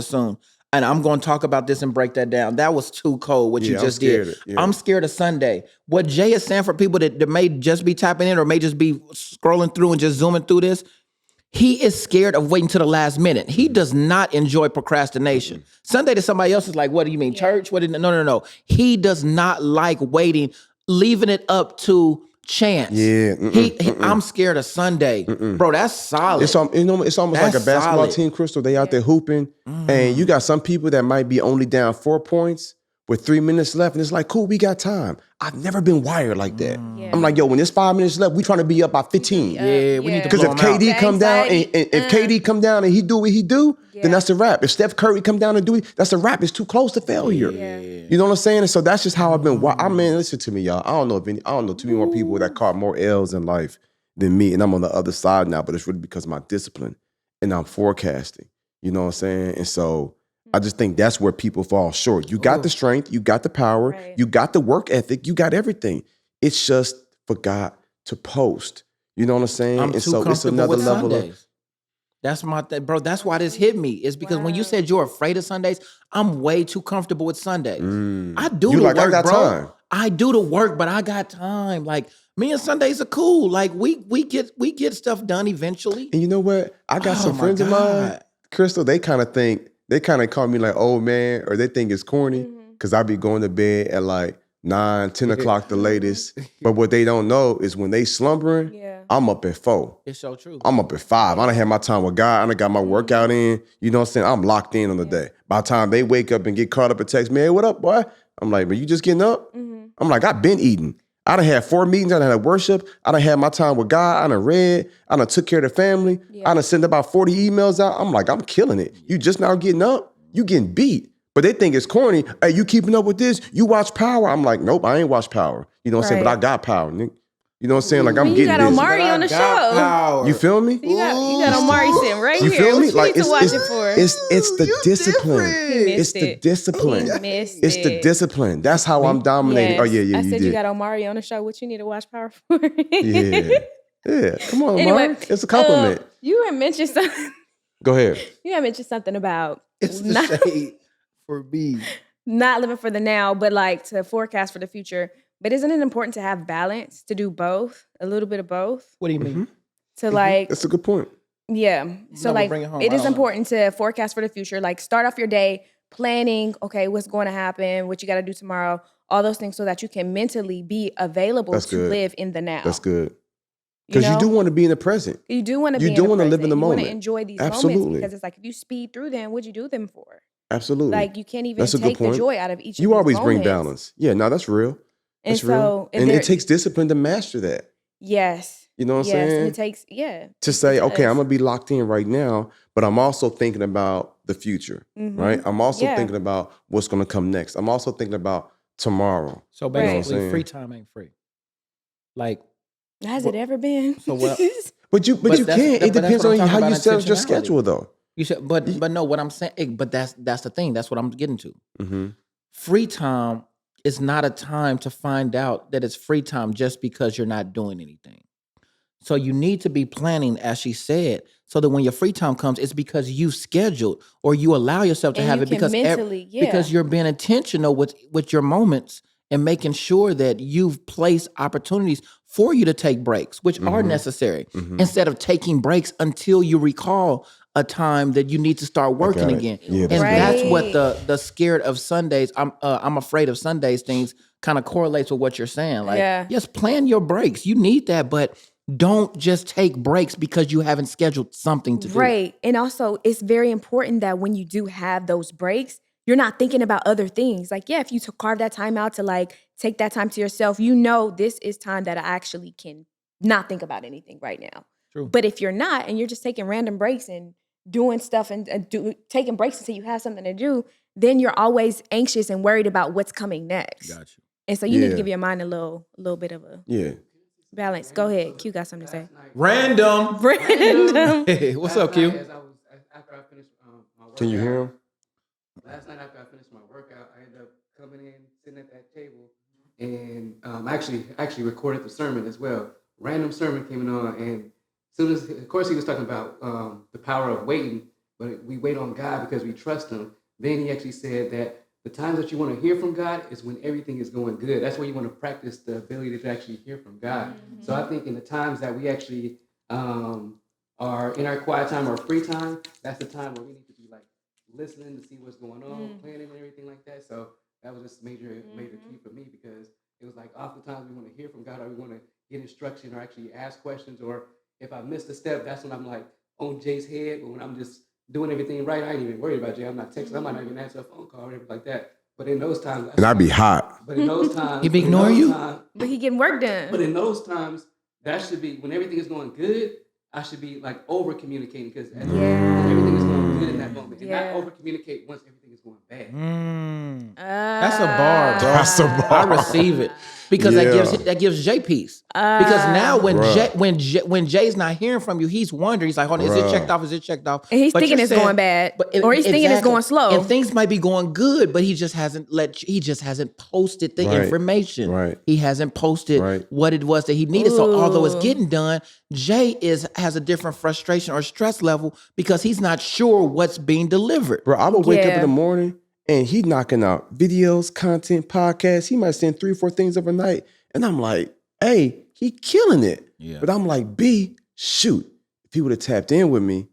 Soon. And I'm going to talk about this and break that down. That was too cold, what you just did. I'm scared of Sunday. What Jay is saying for people that may just be tapping in or may just be scrolling through and just zooming through this, He is scared of waiting to the last minute. He does not enjoy procrastination. Sunday to somebody else is like, what do you mean, church? No. He does not like waiting, leaving it up to chance. Yeah. I'm scared of Sunday. Bro, that's solid. It's almost like a basketball team, Crystal. They out there hooping, and you got some people that might be only down 4 points with 3 minutes left, and it's like, cool, we got time. I've never been wired like that. Yeah. I'm like, yo, when there's 5 minutes left, we trying to be up by 15. Yeah, we need to Because blow if him out. KD come down and if KD come down and he do what he do, then that's a wrap. If Steph Curry come down and do it, that's a wrap. It's too close to failure. Yeah. You know what I'm saying? And so that's just how I've been. I mean, listen to me, y'all. I don't know too many more people that caught more L's in life than me, and I'm on the other side now. But it's really because of my discipline and I'm forecasting. You know what I'm saying? And so I just think that's where people fall short. You got the strength, you got the power, you got the work ethic, you got everything. It's just forgot to post. You know what I'm saying? I'm and too so it's comfortable another with level Sundays. of. That's bro. That's why this hit me. It's because when you said you're afraid of Sundays, I'm way too comfortable with Sundays. I do You the like, work, I got bro. time. I do the work, but I got time. Like me and Sundays are cool. Like we get stuff done eventually. And you know what? I got some my friends of mine, God. Crystal, they kind of call me like old man, or they think it's corny because I be going to bed at like 9, 10 o'clock the latest. But what they don't know is when they slumbering, I'm up at 4. It's so true. I'm up at 5. I done had my time with God. I done got my workout in. You know what I'm saying? I'm locked in on the day. By the time they wake up and get caught up and text me, hey, what up, boy? I'm like, man, you just getting up? I'm like, I've been eating. I done had 4 meetings. I done had worship. I done had my time with God. I done read. I done took care of the family. I done sent about 40 emails out. I'm like, I'm killing it. You just now getting up? You getting beat. But they think it's corny. Hey, you keeping up with this? You watch Power? I'm like, nope, I ain't watch Power. You know what I'm saying? But I got Power, nigga. You know what I'm saying? Like, I'm you getting got busy. Omari on the show. Power. You feel me? You got Omari sitting right You here. feel me? What you Like need to watch it for? it's the discipline. It's the discipline. It's the discipline. That's how I'm dominating. Yes. Oh yeah, I you said did. you got Omari on the show. What you need to watch Power for? Yeah. Come on, Anyway, Mark. It's a compliment. You had mentioned something. Go ahead. You had mentioned something about It's the not, shade for me. not living for the now, but like to forecast for the future. But isn't it important to have balance, to do both, a little bit of both? What do you mean? To like, That's a good point. yeah. So No, but like, bring it home. it I is don't know. important to forecast for the future. Like start off your day planning, okay, what's going to happen, what you got to do tomorrow, all those things so that you can mentally be available That's to good. live in the now. That's good. Because you do want to be in the present. You do want to You be do in the want to live present. in the You moment. want to enjoy these Absolutely. moments because it's like if you speed through them, what'd you do them for? Absolutely. Like you can't even That's a good take the point. joy out of each of You these always bring moments. balance. Yeah, no, that's real. And That's so, real. And there- it takes discipline to master that. Yes. You know what I'm yes. saying? And it takes, To say, it okay, does. I'm gonna be locked in right now, but I'm also thinking about the future, right? I'm also Yeah. thinking about what's gonna come next. I'm also thinking about tomorrow. So Right. basically, saying? free time ain't free. Like, Has it ever been? So what- But you But you that's- can't. but It that's depends what I'm on talking how you about, set your intentionality. schedule, though. you said, but no, what I'm saying, but that's the thing. That's what I'm getting to. Mm-hmm. Free time is not a time to find out that it's free time just because you're not doing anything. So you need to be planning, as she said, so that when your free time comes, it's because you scheduled or you allow yourself to And have you it can because mentally, because you're being intentional with your moments and making sure that you've placed opportunities for you to take breaks, which are necessary, instead of taking breaks until you recall a time that you need to start working it. again. Yeah, And that's that's what Right. the scared of Sundays, I'm afraid of Sundays things kind of correlates with what you're saying. Like, Yeah. yes, plan your breaks. You need that, but don't just take breaks because you haven't scheduled something to do. Right. And also, it's very important that when you do have those breaks, you're not thinking about other things. Like, yeah, if you carve that time out to like take that time to yourself, you know this is time that I actually can not think about anything right now. True. But if you're not, and you're just taking random breaks and doing stuff and taking breaks until you have something to do, then you're always anxious and worried about what's coming next. Got you. And so you need to Yeah. give your mind a little bit of a Yeah. balance. Go ahead. Q got something to say. Random. Random. Hey, what's up, Q? After I finished my workout, Can you hear him? last night after I finished my workout, I ended up coming in, sitting at that table, and actually recorded the sermon as well. Random sermon came on, and soon as, of course, he was talking about the power of waiting, but we wait on God because we trust Him. Then he actually said that the times that you want to hear from God is when everything is going good. That's where you want to practice the ability to actually hear from God. So I think in the times that we actually our in our quiet time or free time, that's the time where we need to be like listening to see what's going on, planning and everything like that. So that was just major key for me, because it was like oftentimes we want to hear from God, or we want to get instruction, or actually ask questions, or if I missed a step, that's when I'm like on Jay's head. But when I'm just doing everything right, I ain't even worried about Jay. I'm not texting. I might not even answer a phone call or anything like that. But in those times, And I'd be hot. But in those times, he be ignoring you. But he getting work done. But in those times, that should be when everything is going good. I should be like over communicating, because everything is going good in that moment, and not over communicate once everything is going bad. That's a bar, bro. That's a bar. I receive it, because that gives Jay peace. Because now when Jay's not hearing from you, he's wondering. He's like, "Hold on, is it checked off? Is it checked off?" And he's thinking it's going bad, or he's thinking it's going slow, and things might be going good, but he just hasn't posted the information. Right. He hasn't posted what it was that he needed. So although it's getting done, Jay has a different frustration or stress level because he's not sure what's being delivered. Bro, I would wake up in the morning and he knocking out videos, content, podcasts. He might send 3 or 4 things overnight. And I'm like, hey, he killing it. Yeah. But I'm like, B, shoot. If he would have tapped in with me,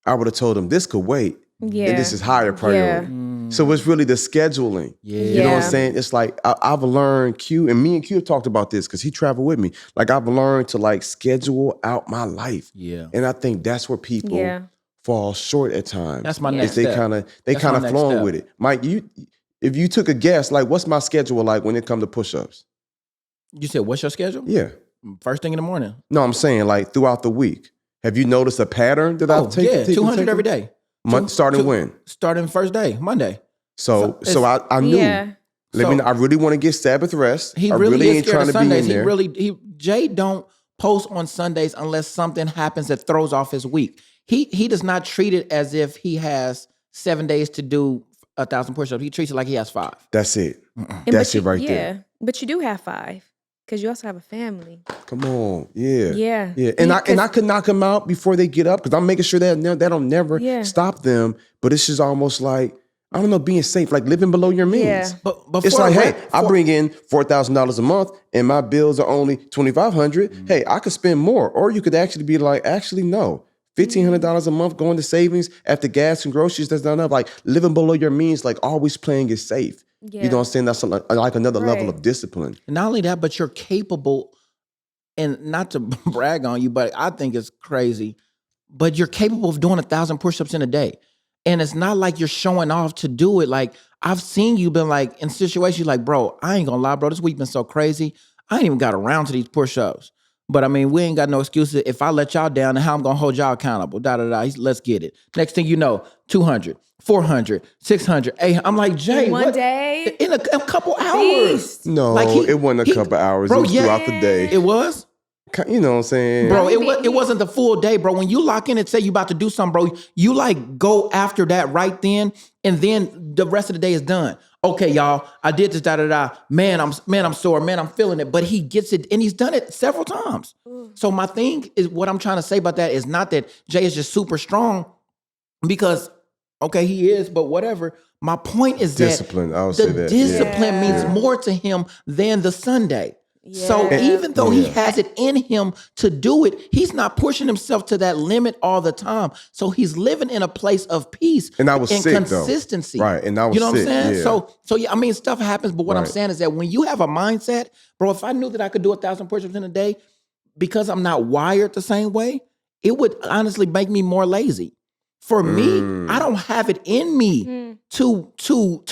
I would have told him this could wait. Yeah. And this is higher priority. Yeah. So it's really the scheduling. Yeah. You know what I'm saying? It's like I've learned Q, and me and Q have talked about this because he traveled with me. Like I've learned to like schedule out my life. Yeah. And I think that's where people fall short at times. That's my next step. They kind of flowing with it. Mike, if you took a guess, like what's my schedule like when it comes to push-ups? You said, what's your schedule? Yeah. First thing in the morning. No, I'm saying like throughout the week. Have you noticed a pattern that I've taken? Yeah, 200 every day. Starting when? Starting first day, Monday. So I knew. I really want to get Sabbath rest. He really ain't trying to Sundays. Be in there. Jay don't post on Sundays unless something happens that throws off his week. He does not treat it as if he has 7 days to do 1,000 push-ups. He treats it like he has 5. That's it. That's it right there. Yeah, but you do have 5 because you also have a family. Come on, yeah. And I could knock them out before they get up because I'm making sure that'll never stop them. But it's just almost like, I don't know, being safe, like living below your means. Yeah. But it's like, hey, I bring in $4,000 a month and my bills are only $2,500. Hey, I could spend more. Or you could actually be like, actually, no. $1,500 a month going to savings after gas and groceries, that's not enough. Like living below your means, like always playing it safe. Yeah. You know what I'm saying? That's like another level of discipline. And not only that, but you're capable, and not to brag on you, but I think it's crazy, but you're capable of doing 1,000 push-ups in a day. And it's not like you're showing off to do it. Like I've seen you been like in situations like, bro, I ain't gonna lie, bro, this week been so crazy. I ain't even got around to these push-ups. But I mean, we ain't got no excuses. If I let y'all down, then how I'm gonna hold y'all accountable? Let's get it. Next thing you know, 200, 400, 600, 800. I'm like, Jay, in one day? In a couple hours. No, like it wasn't a couple hours. Bro, it was throughout the day. It was? You know what I'm saying? Bro, it wasn't the full day, bro. When you lock in and say you about to do something, bro, you like go after that right then, and then the rest of the day is done. Okay, y'all, I did this, da-da-da. Man, I'm sore. Man, I'm feeling it. But he gets it, and he's done it several times. So my thing is, what I'm trying to say about that is not that Jay is just super strong, because, okay, he is, but whatever. My point is discipline. The discipline means more to him than the Sunday. Yeah. So even though he has it in him to do it, he's not pushing himself to that limit all the time. So he's living in a place of peace and sick, consistency. Though. Right. And I was you know sick. What I'm saying? Yeah. So yeah, I mean, stuff happens, but what I'm saying is that when you have a mindset, bro, if I knew that I could do 1,000 push-ups in a day, because I'm not wired the same way, it would honestly make me more lazy. For me, I don't have it in me to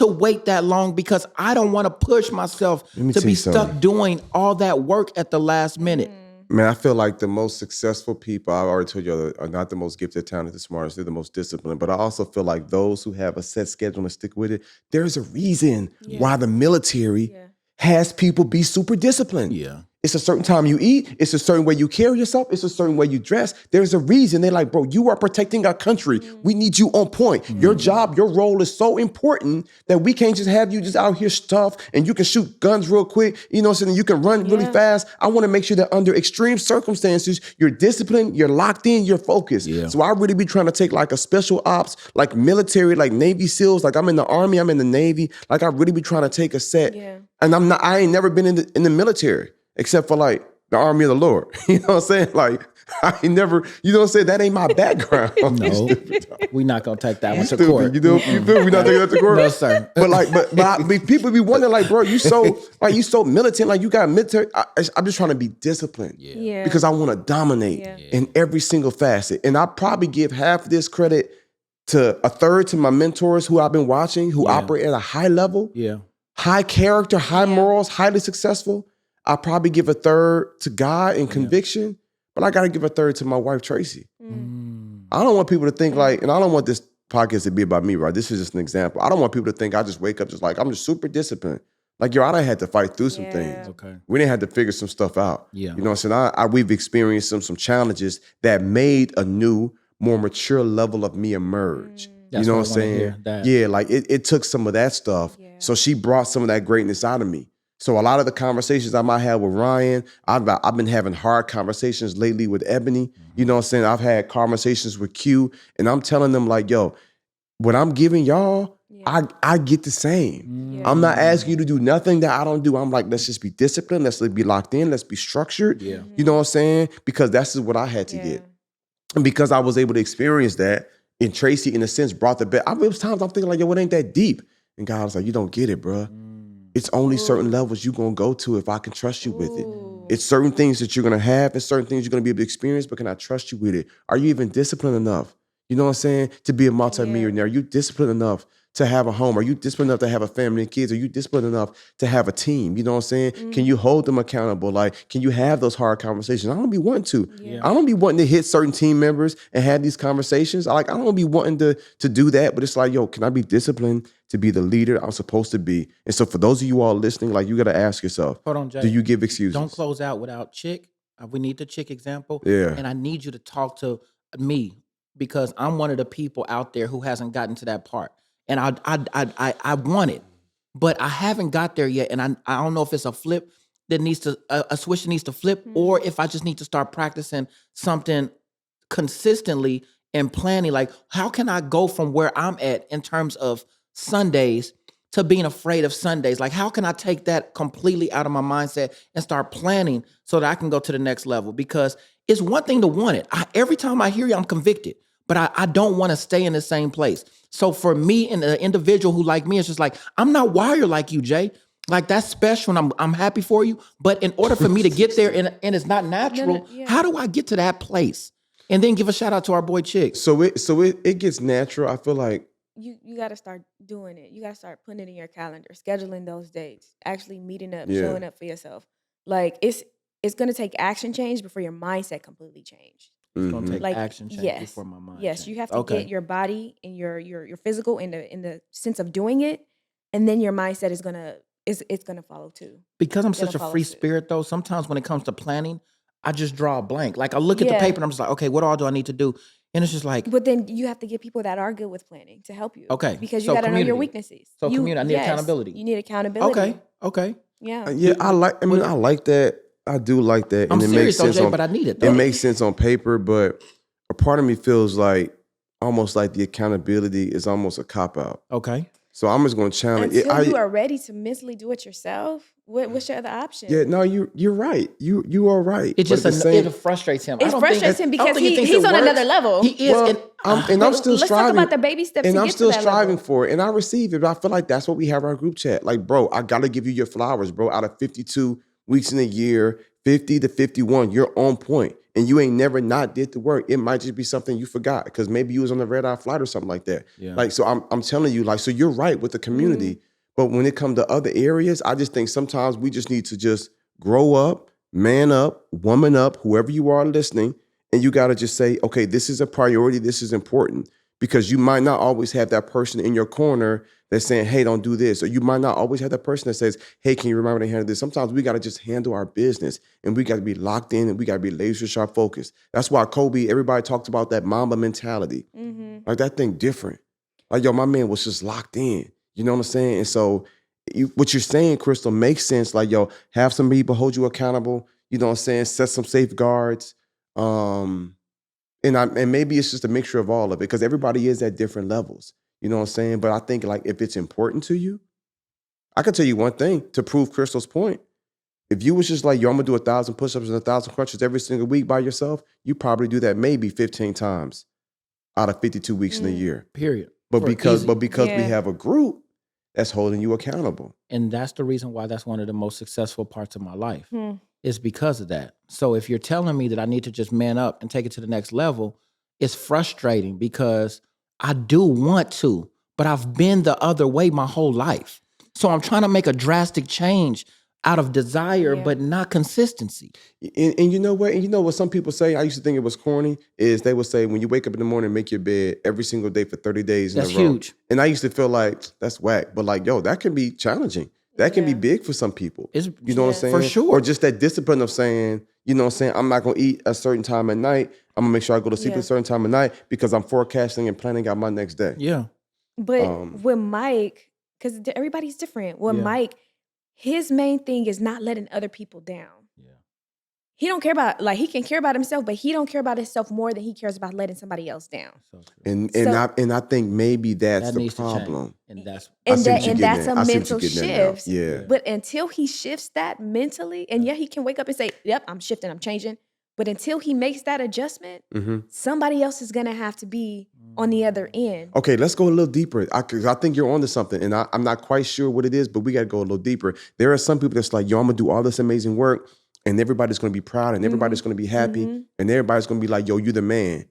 wait that long, because I don't want to push myself to be stuck doing all that work at the last minute. Man, I feel like the most successful people, I've already told you, are not the most gifted, talented, the smartest, they're the most disciplined. But I also feel like those who have a set schedule and stick with it, there's a reason why the military has people be super disciplined. Yeah. It's a certain time you eat. It's a certain way you carry yourself. It's a certain way you dress. There's a reason. They're like, bro, you are protecting our country. We need you on point. Your job, your role is so important that we can't just have you just out here stuffed and you can shoot guns real quick. You know what I'm saying? You can run really fast. I want to make sure that under extreme circumstances, you're disciplined, you're locked in, you're focused. Yeah. So I really be trying to take like a special ops, like military, like Navy SEALs. Like I'm in the Army, I'm in the Navy. Like I really be trying to take a set. Yeah. And I ain't never been in the military. Except for like the army of the Lord. You know what I'm saying? Like I ain't never, you know what I'm saying? That ain't my background. No, we not gonna take that one to Stupid. court. You know, you feel we not taking that to court? No, sir. But like, people be wondering, like, bro, you so militant, like you got military. I'm just trying to be disciplined. Yeah. Because I want to dominate in every single facet. And I probably give half this credit to a third to my mentors who I've been watching, who operate at a high level, high character, high morals, highly successful. I probably give a third to God and conviction, but I got to give a third to my wife, Tracy. I don't want people to think like, and I don't want this podcast to be about me, right? This is just an example. I don't want people to think I just wake up just like, I'm just super disciplined. Like, yo, I done had to fight through some things. Okay. We didn't have to figure some stuff out. Yeah. You know what I'm saying? We've experienced some challenges that made a new, more mature level of me emerge. That's you know what what I'm saying? Yeah, like it took some of that stuff. Yeah. So she brought some of that greatness out of me. So a lot of the conversations I might have with Ryan, I've been having hard conversations lately with Ebony. You know what I'm saying? I've had conversations with Q, and I'm telling them like, yo, what I'm giving y'all, I get the same. I'm not asking you to do nothing that I don't do. I'm like, let's just be disciplined. Let's be locked in. Let's be structured. Yeah. You know what I'm saying? Because that's just what I had to get. And because I was able to experience that, and Tracy, in a sense, brought the best. There was times I'm thinking like, yo, it ain't that deep. And God was like, you don't get it, bro. It's only certain levels you're going to go to if I can trust you with it. It's certain things that you're going to have. It's certain things you're going to be able to experience, but can I trust you with it? Are you even disciplined enough? You know what I'm saying? To be a multimillionaire. Are you disciplined enough to have a home? Are you disciplined enough to have a family and kids? Are you disciplined enough to have a team? You know what I'm saying? Can you hold them accountable? Like, can you have those hard conversations? I don't be wanting to. I don't be wanting to hit certain team members and have these conversations. I don't be wanting to do that, but it's like, yo, can I be disciplined to be the leader I'm supposed to be? And so for those of you all listening, like, you got to ask yourself, Hold on, Jay. do you give excuses? Don't close out without Chick. We need the Chick example. Yeah. And I need you to talk to me because I'm one of the people out there who hasn't gotten to that part. And I want it, but I haven't got there yet. And I don't know if it's a flip that needs to, a switch that needs to flip, or if I just need to start practicing something consistently and planning. Like, how can I go from where I'm at in terms of Sundays to being afraid of Sundays? Like, how can I take that completely out of my mindset and start planning so that I can go to the next level? Because it's one thing to want it. Every time I hear you, I'm convicted, but I don't want to stay in the same place. So for me and the individual who like me, it's just like, I'm not wired like you, Jay. Like, that's special and I'm happy for you. But in order for me to get there and it's not natural, how do I get to that place? And then give a shout out to our boy Chick. So it gets natural. I feel like you got to start doing it. You got to start putting it in your calendar, scheduling those dates, actually meeting up, showing up for yourself. Like, it's going to take action change before your mindset completely changed. It's gonna take Like, action change before my mind. Yes, change. you have to get your body and your physical in the sense of doing it, and then your mindset is gonna follow too. Because I'm such a free spirit, though, sometimes when it comes to planning, I just draw a blank. Like, I look at the paper and I'm just like, okay, what all do I need to do? And it's just like, But then you have to get people that are good with planning to help you. Okay, Because you so got to know your community. weaknesses. So community, I need accountability. You need accountability. okay. Yeah. yeah, I like that. I do like that. I'm and it serious, makes sense Jay, but I need it, though. It makes sense on paper, but a part of me feels like almost like the accountability is almost a cop-out. Okay. So I'm just going to challenge it. Until you are ready to mentally do it yourself, what's your other option? Yeah, no, you're right. You are right. It just it frustrates him. It frustrates him because he's on works. another level. He is. Well, I'm still Let's striving. talk about the baby steps. And to I'm get still to that striving level. for it. And I receive it. But I feel like that's what we have in our group chat. Like, bro, I got to give you your flowers, bro. Out of 52 weeks in a year, 50 to 51, you're on point. And you ain't never not did the work. It might just be something you forgot because maybe you was on the red eye flight or something like that. Yeah. Like, so I'm telling you, like, so you're right with the community. But when it comes to other areas, I just think sometimes we just need to just grow up, man up, woman up, whoever you are listening. And you got to just say, okay, this is a priority. This is important. Because you might not always have that person in your corner that's saying, hey, don't do this. Or you might not always have that person that says, hey, can you remind me to handle this? Sometimes we got to just handle our business and we got to be locked in and we got to be laser sharp focused. That's why Kobe, everybody talked about that Mamba mentality. Like, that thing different. Like, yo, my man was just locked in. You know what I'm saying? And so what you're saying, Crystal, makes sense. Like, yo, have some people hold you accountable. You know what I'm saying? Set some safeguards. And maybe it's just a mixture of all of it because everybody is at different levels. You know what I'm saying? But I think, like, if it's important to you, I can tell you one thing to prove Crystal's point. If you was just like, yo, I'm gonna do 1,000 push-ups and 1,000 crunches every single week by yourself, you probably do that maybe 15 times out of 52 weeks in a year. Period. But For because easy. we have a group that's holding you accountable. And that's the reason why that's one of the most successful parts of my life. Is because of that. So if you're telling me that I need to just man up and take it to the next level, it's frustrating because I do want to, but I've been the other way my whole life. So I'm trying to make a drastic change out of desire, but not consistency. And you know what? And you know what some people say? I used to think it was corny, is they would say when you wake up in the morning, make your bed every single day for 30 days in a row. That's huge. And I used to feel like, that's whack. But like, yo, that can be challenging. That can be big for some people. You know what I'm saying? For sure. Or just that discipline of saying, you know what I'm saying, I'm not going to eat a certain time at night. I'm going to make sure I go to sleep at a certain time at night because I'm forecasting and planning out my next day. Yeah. But with Mike, because everybody's different. With Mike, his main thing is not letting other people down. Yeah. He don't care about, like, he can care about himself, but he don't care about himself more than he cares about letting somebody else down. So true. And I think maybe that's That the needs to change. problem. And that's that's a I see what mental you're getting at now. shift. Yeah. But until he shifts that mentally, and he can wake up and say, yep, I'm shifting, I'm changing. But until he makes that adjustment, somebody else is going to have to be on the other end. Okay, let's go a little deeper. I think you're onto something, and I'm not quite sure what it is, but we got to go a little deeper. There are some people that's like, yo, I'm going to do all this amazing work, and everybody's going to be proud, and everybody's going to be happy, and everybody's going to be like, yo, you the man.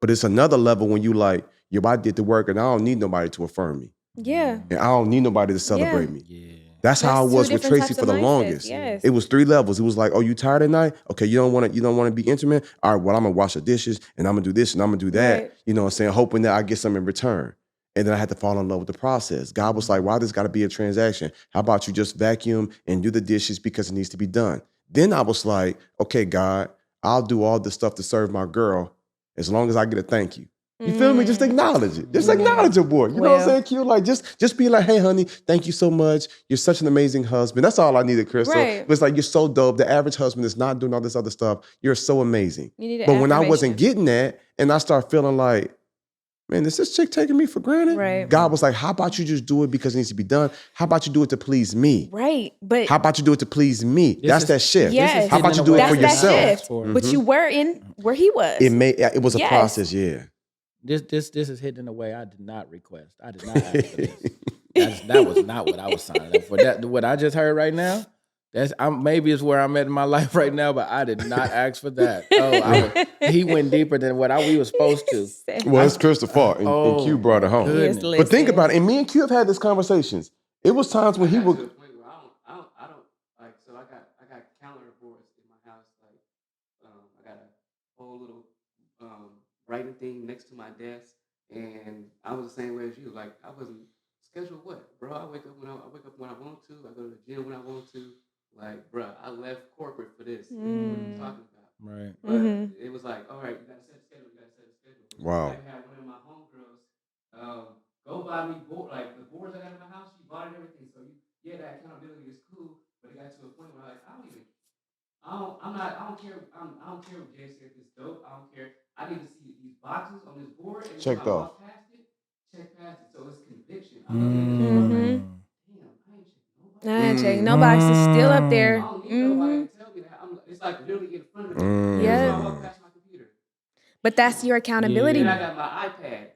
But it's another level when you like, yo, I did the work, and I don't need nobody to affirm me. Yeah. And I don't need nobody to celebrate me. Yeah. That's how I That's two was with different Tracy types for the of mindsets, longest. yes. It was 3 levels. It was like, oh, you tired at night? Okay, you don't want to be intimate? All right, well, I'm gonna wash the dishes and I'm gonna do this and I'm gonna do that. Right. You know what I'm saying? Hoping that I get something in return. And then I had to fall in love with the process. God was like, why does gotta be a transaction? How about you just vacuum and do the dishes because it needs to be done? Then I was like, okay, God, I'll do all this stuff to serve my girl as long as I get a thank you. You feel me? Just acknowledge it. Just acknowledge it, boy. You know what I'm saying, Q? Like, just be like, hey, honey, thank you so much. You're such an amazing husband. That's all I needed, Crystal. Right. But it's like, you're so dope. The average husband is not doing all this other stuff. You're so amazing. You need an But when I wasn't affirmation. getting that, and I start feeling like, man, is this chick taking me for granted? Right. God was like, how about you just do it because it needs to be done? How about you do it to please me? Right. But How about you do it to please me? That's that shift. Yes. How about you do it that's for that yourself? shift. But you were in where he was. It was a Yes. process, yeah. This is hidden in a way I did not request. I did not ask for this. That was not what I was signing up for. That what I just heard right now. Maybe it's where I'm at in my life right now, but I did not ask for that. He went deeper than what we were supposed to. Well, it's Crystal's fault, and Q brought it home. Yes, But think about it, and me and Q have had these conversations. It was times when he I got would. to the point where I don't like. So I got calendar boards in my house. Like, I got a whole little writing thing next to my desk, and I was the same way as you. Like, I wasn't scheduled. What, bro? I wake up when I want to. I go to the gym when I want to. Like, bro, I left corporate for this. What are you talking about? Right. But it was like, all right, you gotta set a schedule. Wow. I had one of my homegirls go buy me like the boards I got in my house. She bought it and everything. So that accountability is cool. But it got to a point where I don't care. I don't care what Jay said. It's dope. I don't care. I need to see these boxes on this board. And Checked when I off. walk past it. So it's conviction. I ain't checking no box is still up there. I don't need nobody to tell me that. It's like literally in front of me. Yeah. So I walk past my computer. But that's your accountability. And then I got my iPad.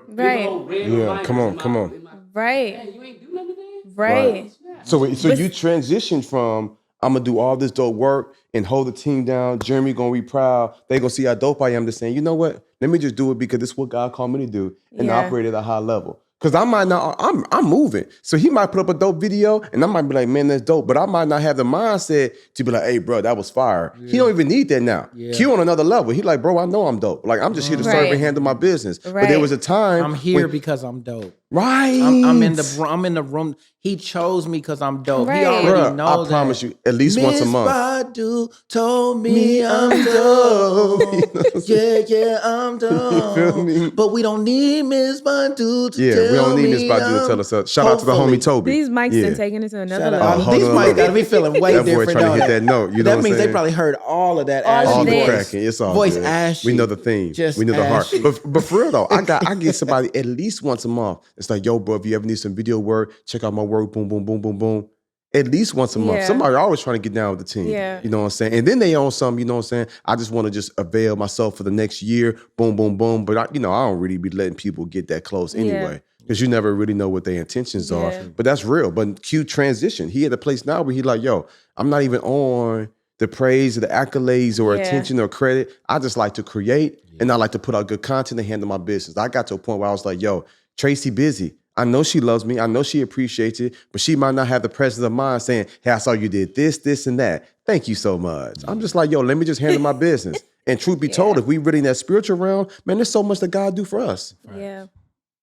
Big Right. old red Yeah, reminders come on, in my- come on. in my- Right. Man, you ain't do nothing today? Right. So But- you transitioned from I'm gonna do all this dope work and hold the team down. Jeremy gonna be proud. They gonna see how dope I am. To saying, you know what? Let me just do it because this is what God called me to do and Yeah. operate at a high level. Cause I might not, I'm moving. So he might put up a dope video and I might be like, man, that's dope. But I might not have the mindset to be like, hey, bro, that was fire. He don't even need that now. Yeah. Q on another level. He like, bro, I know I'm dope. Like, I'm just here to serve Right. and handle my business. But there Right. was a time. I'm here when- because I'm dope. Right. I'm in the room. He chose me because I'm dope. He Right. already Bruh, knows I promise that. you, at least once a Miss month. Badu told me I'm dope. Yeah, I'm dope. feel me? But we don't need Miss Badu to Yeah, tell we don't need Miss me Badu to I'm- tell us that. Shout out to the Hopefully. homie Toby. These mics Yeah. are taking it to another Shout level. out. hold These on, mics look. gotta be feeling way That boy different. trying to don't hit they? that note. You know That what I'm means they saying? probably heard all of that. All ashy all the this. voice. cracking. It's all Voice good. ashy. We know the theme. Just we know the ashy. heart. But for real though, I get somebody at least once a month. It's like, yo, bro, if you ever need some video work, check out my work. Boom, boom, boom, boom, boom. at least once a month. Yeah. Somebody always trying to get down with the team. Yeah. You know what I'm saying? And then they own something, you know what I'm saying? I just want to just avail myself for the next year. Boom, boom, boom. But I don't really be letting people get that close anyway. Because you never really know what their intentions are. But that's real. But Q transition. He at a place now where he's like, yo, I'm not even on the praise or the accolades or attention or credit. I just like to create and I like to put out good content and handle my business. I got to a point where I was like, yo, Tracy busy. I know she loves me. I know she appreciates it, but she might not have the presence of mind saying, hey, I saw you did this, this, and that. Thank you so much. I'm just like, yo, let me just handle my business. And truth be told, if we really in that spiritual realm, man, there's so much that God do for us. Yeah.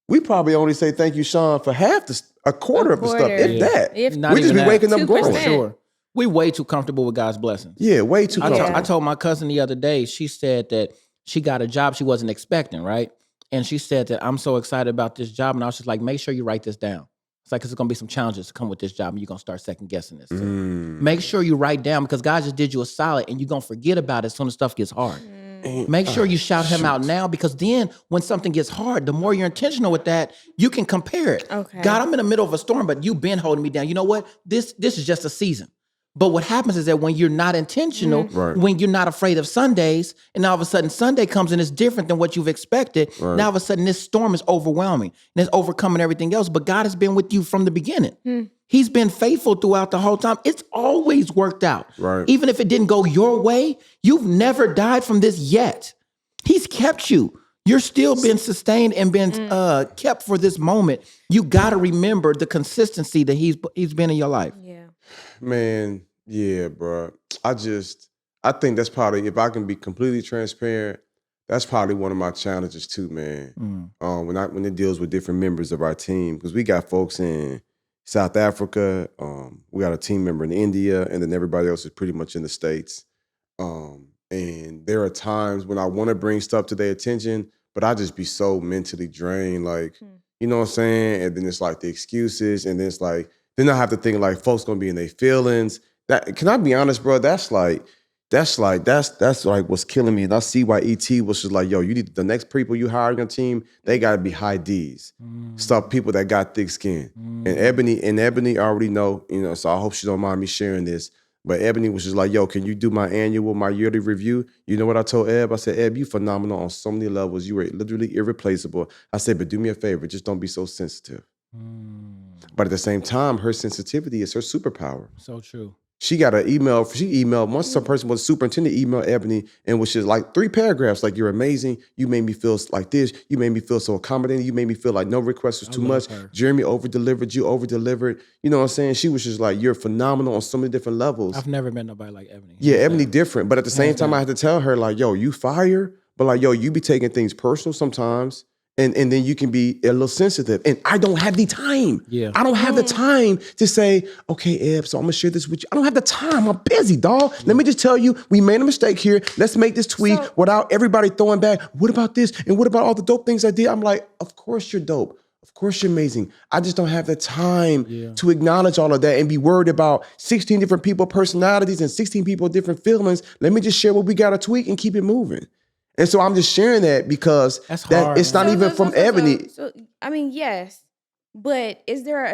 We probably only say thank you, Sean, for a quarter of the stuff, if that. We just be waking up 2%. growing. Sure. We way too comfortable with God's blessings. Yeah, way too comfortable. I told my cousin the other day, she said that she got a job she wasn't expecting, right? And she said that I'm so excited about this job. And I was just like, make sure you write this down. It's like, because there's going to be some challenges to come with this job and you're going to start second guessing this. So make sure you write down because God just did you a solid and you're going to forget about it as soon as stuff gets hard. Make sure you shout him out now because then when something gets hard, the more you're intentional with that, you can compare it. Okay. God, I'm in the middle of a storm, but you've been holding me down. You know what? This is just a season. But what happens is that when you're not intentional, when you're not afraid of Sundays, and all of a sudden Sunday comes and it's different than what you've expected, now all of a sudden this storm is overwhelming and it's overcoming everything else. But God has been with you from the beginning. He's been faithful throughout the whole time. It's always worked out. Right. Even if it didn't go your way, you've never died from this yet. He's kept you. You're still being sustained and been kept for this moment. You got to remember the consistency that he's been in your life. Yeah. Man, yeah, bro. I think that's probably, if I can be completely transparent, that's probably one of my challenges too, man. When it deals with different members of our team, because we got folks in South Africa, we got a team member in India, and then everybody else is pretty much in the States. And there are times when I want to bring stuff to their attention, but I just be so mentally drained, like, you know what I'm saying? And then it's like the excuses, and then it's like, then I have to think like folks gonna be in their feelings. That, can I be honest, bro? That's like what's killing me. And I see why ET was just like, yo, you need the next people you hire on your team, they gotta be high D's. Stuff people that got thick skin. And Ebony already know, so I hope she don't mind me sharing this. But Ebony was just like, yo, can you do my yearly review? You know what I told Eb? I said, Eb, you phenomenal on so many levels. You were literally irreplaceable. I said, but do me a favor, just don't be so sensitive. But at the same time, her sensitivity is her superpower. So true. She got an email. She emailed, once some person was superintendent, emailed Ebony, and was just like 3 paragraphs, like, you're amazing. You made me feel like this. You made me feel so accommodating. You made me feel like no request was too much. Her. Jeremy over-delivered. You over-delivered. You know what I'm saying? She was just like, you're phenomenal on so many different levels. I've never met nobody like Ebony. Yeah, Ebony different. But at the same time, I had to tell her, like, yo, you fire, but like, yo, you be taking things personal sometimes. And then you can be a little sensitive. And I don't have the time. Yeah. I don't have the time to say, okay, Eb, so I'm going to share this with you. I don't have the time. I'm busy, dog. Yeah. Let me just tell you, we made a mistake here. Let's make this tweet without everybody throwing back, what about this? And what about all the dope things I did? I'm like, of course you're dope. Of course you're amazing. I just don't have the time to acknowledge all of that and be worried about 16 different people personalities and 16 people different feelings. Let me just share what we got to tweak and keep it moving. And so I'm just sharing that because hard, it's not even from Ebony. So, I mean, yes, but is there,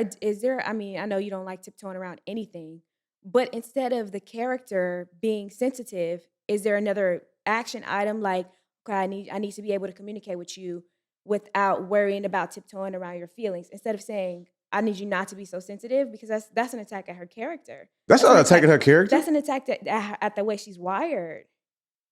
I mean, I know you don't like tiptoeing around anything, but instead of the character being sensitive, is there another action item like, okay, I need to be able to communicate with you without worrying about tiptoeing around your feelings instead of saying, I need you not to be so sensitive, because that's an attack at her character. That's not an attack at her character. That's an attack at the way she's wired.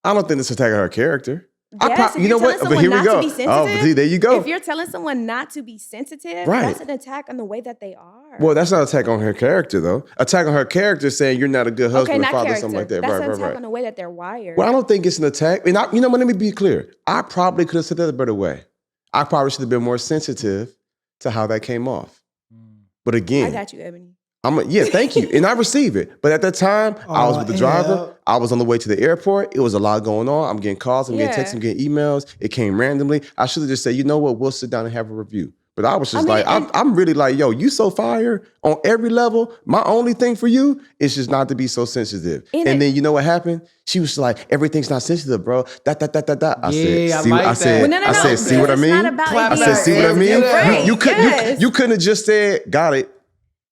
I don't think it's attacking her character. Yes, you know what? But here we go. See, there you go. If you're telling someone not to be sensitive, right, that's an attack on the way that they are. Well, that's not an attack on her character, though. Attack on her character saying you're not a good husband or father, something like that. That's an attack on the way that they're wired. Well, I don't think it's an attack. And you know what? Let me be clear. I probably could have said that a better way. I probably should have been more sensitive to how that came off. But again, I got you, Ebony. Thank you. And I receive it. But at that time, I was with the driver. I was on the way to the airport. It was a lot going on. I'm getting calls, I'm getting texts, I'm getting emails. It came randomly. I should have just said, you know what, we'll sit down and have a review. But I was just I'm really like, yo, you so fire on every level. My only thing for you is just not to be so sensitive. And then you know what happened? She was like, everything's not sensitive, bro. I said, see what I mean? I said, see what I mean? You couldn't have just said, got it.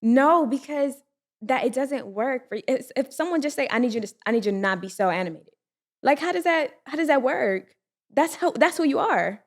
No, because that it doesn't work for if someone just say, I need you to not be so animated. Like, how does that work? That's who you are.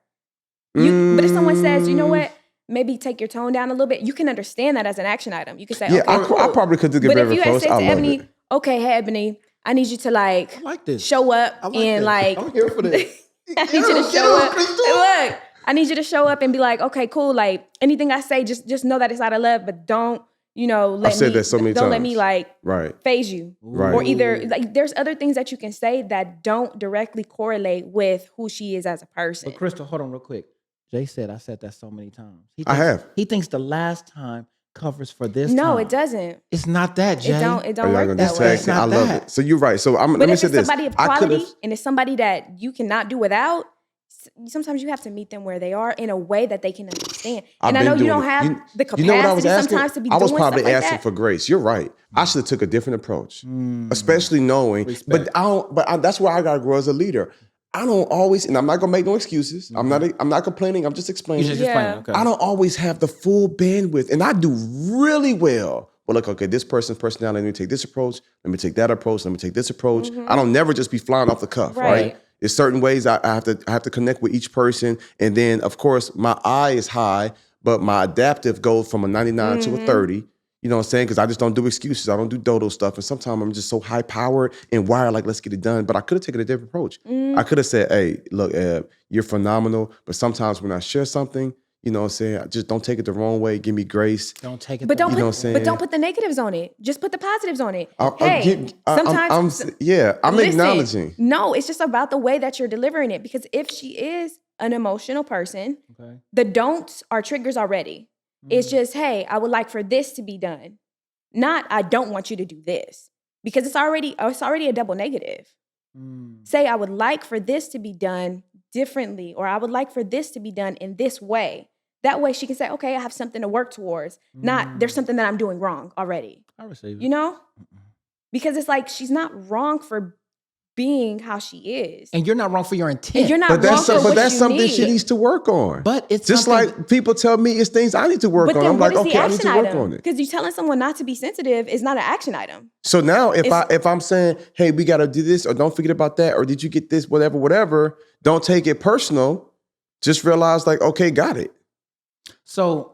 But if someone says, you know what, maybe take your tone down a little bit, you can understand that as an action item. You can say, yeah, okay, cool. I probably could do But better if you had close. said I to love Ebony, it. okay, hey Ebony, I need you to like this. show up I like and that. like I'm here for this. I need you to show up. Hey, look, I need you to show up and be like, okay, cool. Like anything I say, just know that it's out of love, but don't, I said that so many don't times. let me like Right. phase you. Right. Or either like there's other things that you can say that don't directly correlate with who she is as a person. But Crystal, hold on real quick. Jay said I said that so many times. I have. He thinks the last time covers for this No, time. it doesn't. It's not that, Jay. It don't Are y'all work gonna that just way. tag It's team? not I love that. it. So you're right. So let But me if say it's this. somebody of I quality could've- and it's somebody that you cannot do without, sometimes you have to meet them where they are in a way that they can understand. And I know you don't have the capacity You know what I was asking? sometimes to be I was doing probably stuff like asking that. for grace. You're right. I should have took a different approach, especially knowing. Respect. But that's where I gotta grow as a leader. I don't always, and I'm not gonna make no excuses. I'm not complaining. I'm just explaining. You just Yeah. explain. Okay. I don't always have the full bandwidth, and I do really well. Well, look, okay, this person's personality, let me take this approach, let me take that approach, let me take this approach. I don't never just be flying off the cuff, right? Right. There's certain ways I have to connect with each person. And then, of course, my eye is high, but my adaptive goes from a 99 to a 30. You know what I'm saying? Because I just don't do excuses. I don't do dodo stuff. And sometimes I'm just so high powered and wired, like, let's get it done. But I could have taken a different approach. I could have said, hey, look, you're phenomenal. But sometimes when I share something, you know what I'm saying, just don't take it the wrong way. Give me grace. Don't take it. But don't You know what I'm put, saying? but don't put the negatives on it. Just put the positives on it. I'm Sometimes listen, acknowledging. No, it's just about the way that you're delivering it. Because if she is an emotional person, Okay. the don'ts are triggers already. It's just, hey, I would like for this to be done. Not, I don't want you to do this. Because it's already a double negative. Say, I would like for this to be done differently, or I would like for this to be done in this way. That way she can say, okay, I have something to work towards. Not, there's something that I'm doing wrong already. I receive it. You know? Because it's like, she's not wrong for being how she is. And you're not wrong for your intent. And you're not But wrong that's for what that's you something need. she needs to work on. But it's just something- like people tell me it's things I need to work But on. then I'm what like, is okay, the I need action to work item? on it. Because you telling someone not to be sensitive is not an action item. So now if I'm saying, hey, we gotta do this, or don't forget about that, or did you get this, whatever, don't take it personal. Just realize, like, okay, got it. So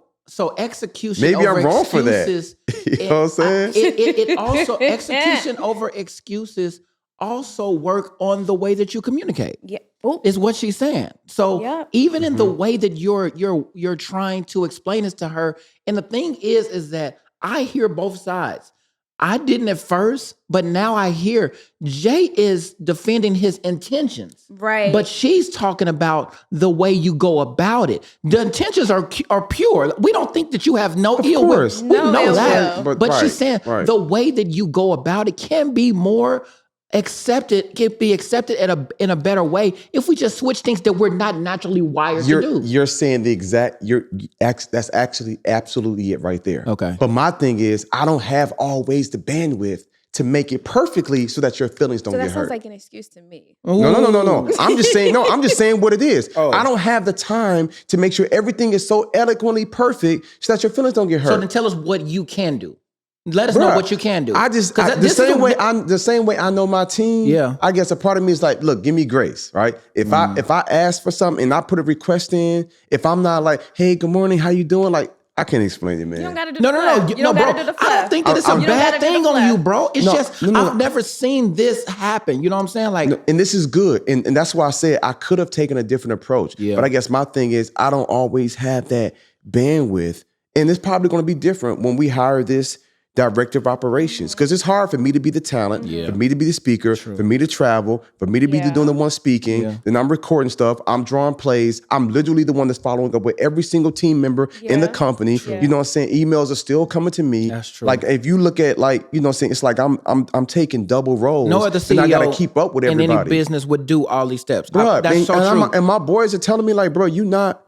execution. Maybe over I'm wrong for that. excuses, You know what I'm saying? It also execution over excuses also work on the way that you communicate. Yeah. Oop. Is what she's saying. So Yep. even in the way that you're trying to explain this to her, and the thing is that I hear both sides. I didn't at first, but now I hear Jay is defending his intentions. Right. But she's talking about the way you go about it. The intentions are pure. We don't think that you have no ill will. course. We No know ill that. will. But Right, she's saying right. the way that you go about it can be more accepted, can be accepted in a better way if we just switch things that we're not naturally wired to do. You're saying the exact. That's actually absolutely it right there. Okay. But my thing is, I don't have always the bandwidth to make it perfectly so that your feelings don't So that get sounds hurt. like an excuse to me. No. I'm just saying. No, I'm just saying what it is. Oh. I don't have the time to make sure everything is so eloquently perfect so that your feelings don't get hurt. So then tell us what you can do. Let us know Bruh, what you can do. The same way I know my team. Yeah. I guess a part of me is like, look, give me grace, right? If I ask for something and I put a request in, if I'm not like, hey, good morning, how you doing? Like, I can't explain it, man. You don't gotta do No, the no, fluff. no, You no, don't bro. gotta do the I don't fluff. think that it's a You don't bad gotta do the thing on fluff. you, bro. It's No, just no. I've never seen this happen. You know what I'm saying? Like, And this is good. And that's why I said I could have taken a different approach. Yeah. But I guess my thing is I don't always have that bandwidth. And it's probably going to be different when we hire this director of operations. Because it's hard for me to be the talent, for me to be the speaker, for me to travel, for me to be Yeah. doing the one speaking. Yeah. Then I'm recording stuff. I'm drawing plays. I'm literally the one that's following up with every single team member in the Yeah. company. True. You know what I'm saying? Emails are still coming to me. That's true. Like if you look at like, you know what I'm saying? It's like I'm taking double roles. no other CEO and I got to keep up with in everybody. any business would do all these steps. Bruh, That's so true. and my boys are telling me like, bro, you're not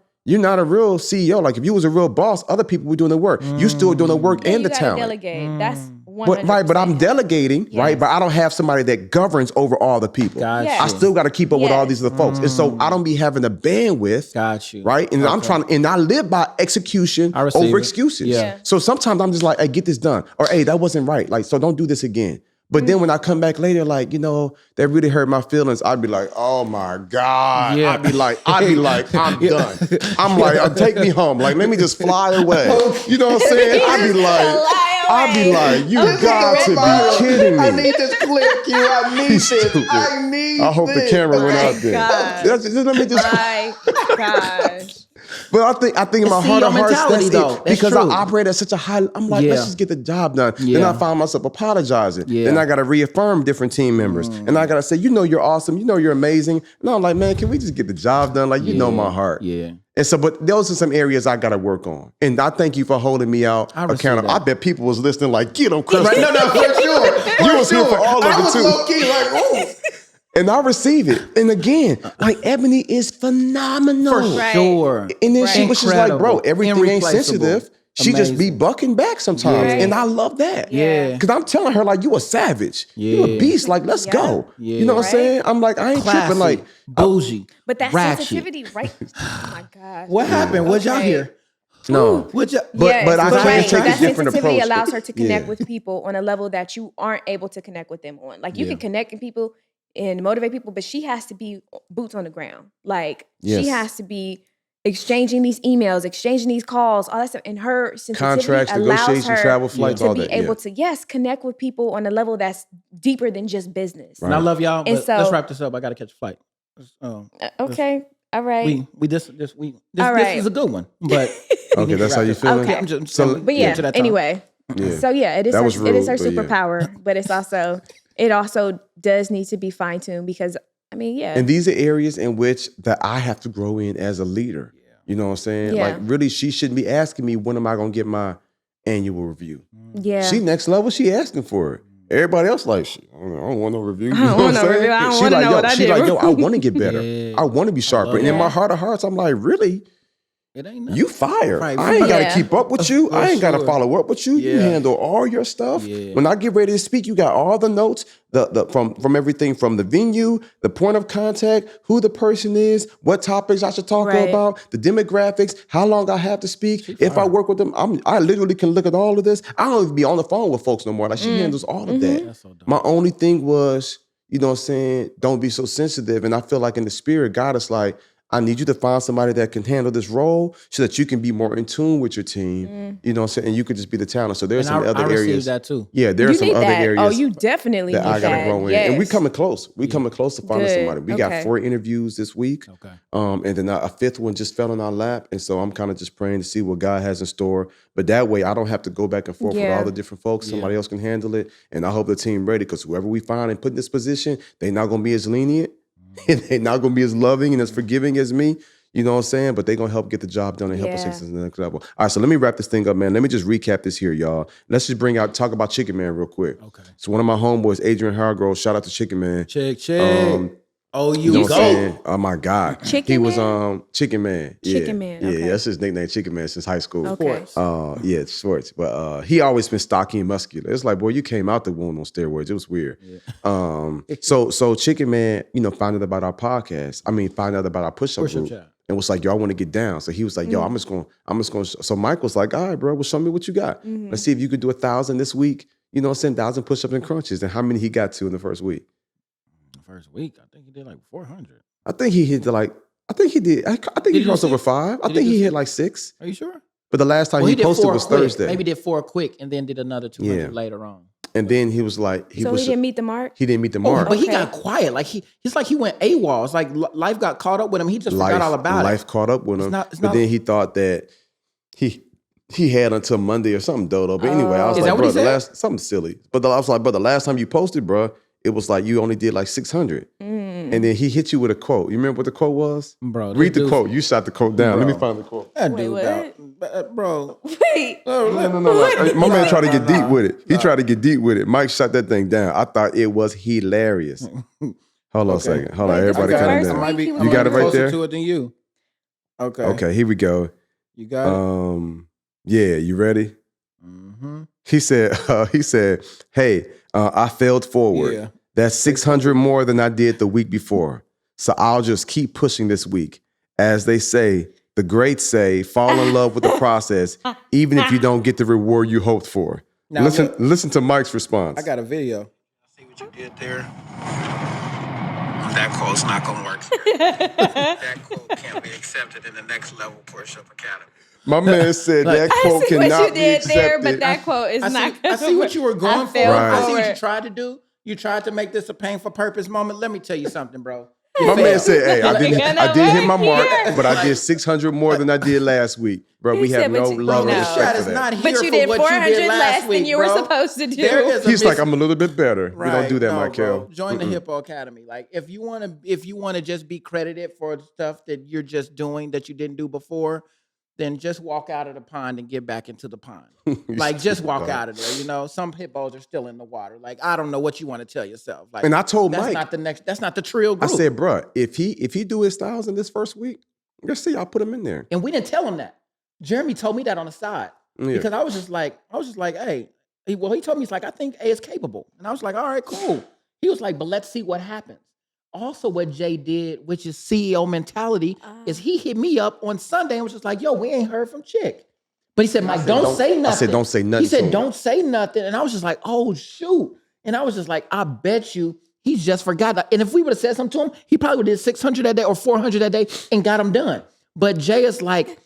a real CEO. Like if you was a real boss, other people were doing the work. You still doing the work Yeah, and you the gotta talent. delegate. That's But I'm delegating, right? But I don't have somebody that governs over all the people. Gotcha. I still got to keep up with all these other folks. And so I don't be having the bandwidth. Got you. Right? And I'm trying, and I live by execution over excuses. Yeah. So sometimes I'm just like, hey, get this done. Or hey, that wasn't right. Like, so don't do this again. But then when I come back later, like, you know, that really hurt my feelings, I'd be like, oh my God. Yeah. I'd be like, I'm done. I'm like, take me home. Like, let me just fly away. You know what I'm saying? I'd be like, you got to be kidding me. I need this clip, Q. I need this. I need I hope the camera went out there. Just let me just. My gosh. But I think in my heart of hearts, that's it. Because true. I operate at such a high, I'm like, let's just get the job done. Yeah. Then I find myself apologizing. Yeah. Then I got to reaffirm different team members. And I got to say, you know, you're awesome. You know, you're amazing. And I'm like, man, can we just get the job done? Like, you know my heart. Yeah. And so, but those are some areas I got to work on. And I thank you for holding me out accountable. I bet people was listening like, get them, Chris. Right? No, for sure. You was here for all of it too. Low-key like, oh. And I receive it. And again, like Ebony is phenomenal. For sure. And then she was just like, bro, everything ain't Irreplaceable. sensitive. She just be bucking back sometimes. Yeah. And I love that. Yeah. Because I'm telling her, like, you a savage. You a beast. Like, let's go. Yeah. You know what I'm saying? I'm like, I ain't tripping. Like, bougie. But that ratchet. sensitivity, right? Oh my gosh. What happened? What'd y'all hear? no. What'd y'all... But I can't take that a different sensitivity approach. allows her to connect Yeah. with people on a level that you aren't able to connect with them on. Like you can connect with people and motivate people, but she has to be boots on the ground. Like she has to be exchanging these emails, exchanging these calls, all that stuff. And her sensitivity Contracts, allows negotiation, her travel, flights, to all be that. able to, connect with people on a level that's deeper than just business. And I love y'all, And but so- let's wrap this up. I got to catch a flight. Okay. All right. This All right. is a good one, but Okay, that's how you feeling? Okay. I'm just So- But yeah, anyway. Yeah. So yeah, it is That her, was it is her rude, but yeah. superpower, but it also does need to be fine-tuned because I mean, yeah. And these are areas in which that I have to grow in as a leader. You know what I'm saying? Yeah. Like, really, she shouldn't be asking me, when am I going to get my annual review? Yeah. She next level, she asking for it. Everybody else like, shit, I don't want no review. You know don't what want I'm no saying? review. I don't She wanna like, know yo, what I she did. like, yo, I want to get better. Yeah. I want to be sharper. And in my heart of hearts, I'm like, really? it ain't nothing. You fire. Right. I ain't got to Yeah. keep up with you. For I ain't got to sure. follow up with you. You Yeah. handle all your stuff. Yeah. When I get ready to speak, you got all the notes, from everything from the venue, the point of contact, who the person is, what topics I should talk Right. about, the demographics, how long I have to speak. If I work with them, I literally can look at all of this. I don't even be on the phone with folks no more. Like, she handles all of that. That's so dope. My only thing was, you know what I'm saying, don't be so sensitive. And I feel like in the spirit, God is like, I need you to find somebody that can handle this role so that you can be more in tune with your team. You know what I'm saying? And you could just be the talent. So there's And some other I received areas. that too. Yeah, there are you some need other that. areas Oh, you definitely that need I gotta that. grow in. Yes. And we coming close. We coming close to finding Good. somebody. We got Okay. 4 interviews this week. Okay. And then a 5th one just fell in our lap. And so I'm kind of just praying to see what God has in store. But that way I don't have to go back and forth with Yeah. all the different folks. Somebody else can handle it. And I hope the team ready, because whoever we find and put in this position, they're not gonna be as lenient and they're not gonna be as loving and as forgiving as me. You know what I'm saying? But they're going to help get the job done and help us take this to the next level. All right, so let me wrap this thing up, man. Let me just recap this here, y'all. Let's just talk about Chicken Man real quick. Okay. So one of my homeboys, Adrian Hargrove, shout out to Chicken Man. Check. You you know what I'm go. saying? Oh my God. Chicken He was Man? Chicken Man. Yeah. Chicken Man, Yeah, okay. that's his nickname, Chicken Man, since high school. Okay. Yeah, Schwartz. But he always been stocky and muscular. It's like, boy, you came out the womb on steroids. It was weird. So Chicken Man, found out about our podcast. Found out about our push-up group. chat. And was like, yo, I want to get down. So he was like, yo, I'm just going. So Mike was like, all right, bro, well, show me what you got. Let's see if you could do 1,000 this week. You know, 1,000 push-ups and crunches. And how many he got to in the first week? First week, I think he did like 400. I think he hit I think he did. I think he he crossed do over 6? 5. I Did think he he do hit like 6. Are you sure? But the last time Well, he did posted 4 was quick. Thursday. Maybe did 4 quick and then did another 200 Yeah. later on. And then he was like, So he didn't meet the mark? He didn't meet the mark. But he Okay. got quiet. Like he's like he went AWOL. It's like life got caught up with him. He just forgot all about life it. caught up with him. It's but not- then he thought that he had until Monday or something dodo. But anyway, I was Is like, that what bro, he said? something silly. But I was like, bro, the last time you posted, bro, it was like you only did like 600. And then he hit you with a quote. You remember what the quote was? Bro, Read the this quote. You shot the quote down. Let me Bro. find the quote. That Wait, dude, what? dog. Bro. Wait. No. My man tried to get deep with it. He tried to get deep with it. Mike shot that thing down. I thought it was hilarious. Hold on a second. Hold on, Wait, this everybody was the calm first down. week he was You got it right closer there? to it than you. Okay. Okay, here we go. You got it? Yeah, you ready? Mm-hmm. He said, hey, I failed forward. Yeah. That's 600 more than I did the week before. So I'll just keep pushing this week. As they say, the greats say, fall in love with the process, even if you don't get the reward you hoped for. Now, listen to Mike's response. I got a video. See what you did there? That quote's not going to work. That quote can't be accepted in the Next Level Push-Up Academy. My man said that quote I see cannot what you be did accepted. there, but that quote is not. I see what you were going for. failed I see what forward. you tried to do. You tried to make this a painful purpose moment. Let me tell you something, bro. My man said, hey, I did hit my mark, here. but I did 600 more than I did last week. Bro, we have said, no but you- love no. and This respect shot for is that. not here But you for did what 400 you did less last than week, you were bro. supposed to do. There is He's like, I'm a little bit better. Right. We don't do that, No, Michael. bro. Join the Hippo Academy. Like, if you want to just be credited for the stuff that you're just doing that you didn't do before, then just walk out of the pond and get back into the pond. Like, just walk out of there. You know, some hippos are still in the water. Like, I don't know what you want to tell yourself. Like, And I told that's Mike, that's not the trill I group. said, bro, if he do his 1,000 this first week, let's see, I'll put him in there. And we didn't tell him that. Jeremy told me that on the side. Yeah. Because I was just like, hey, he told me, he's like, I think A is capable. And I was like, all right, cool. He was like, but let's see what happens. Also, what Jay did, which is CEO mentality, is he hit me up on Sunday and was just like, yo, we ain't heard from Chick. But he said, Mike, don't say nothing. I said, don't say nothing. He said, don't say nothing. And I was just like, oh, shoot. And I was just like, I bet you he just forgot. And if we would have said something to him, he probably would have did 600 that day or 400 that day and got him done. But Jay is like,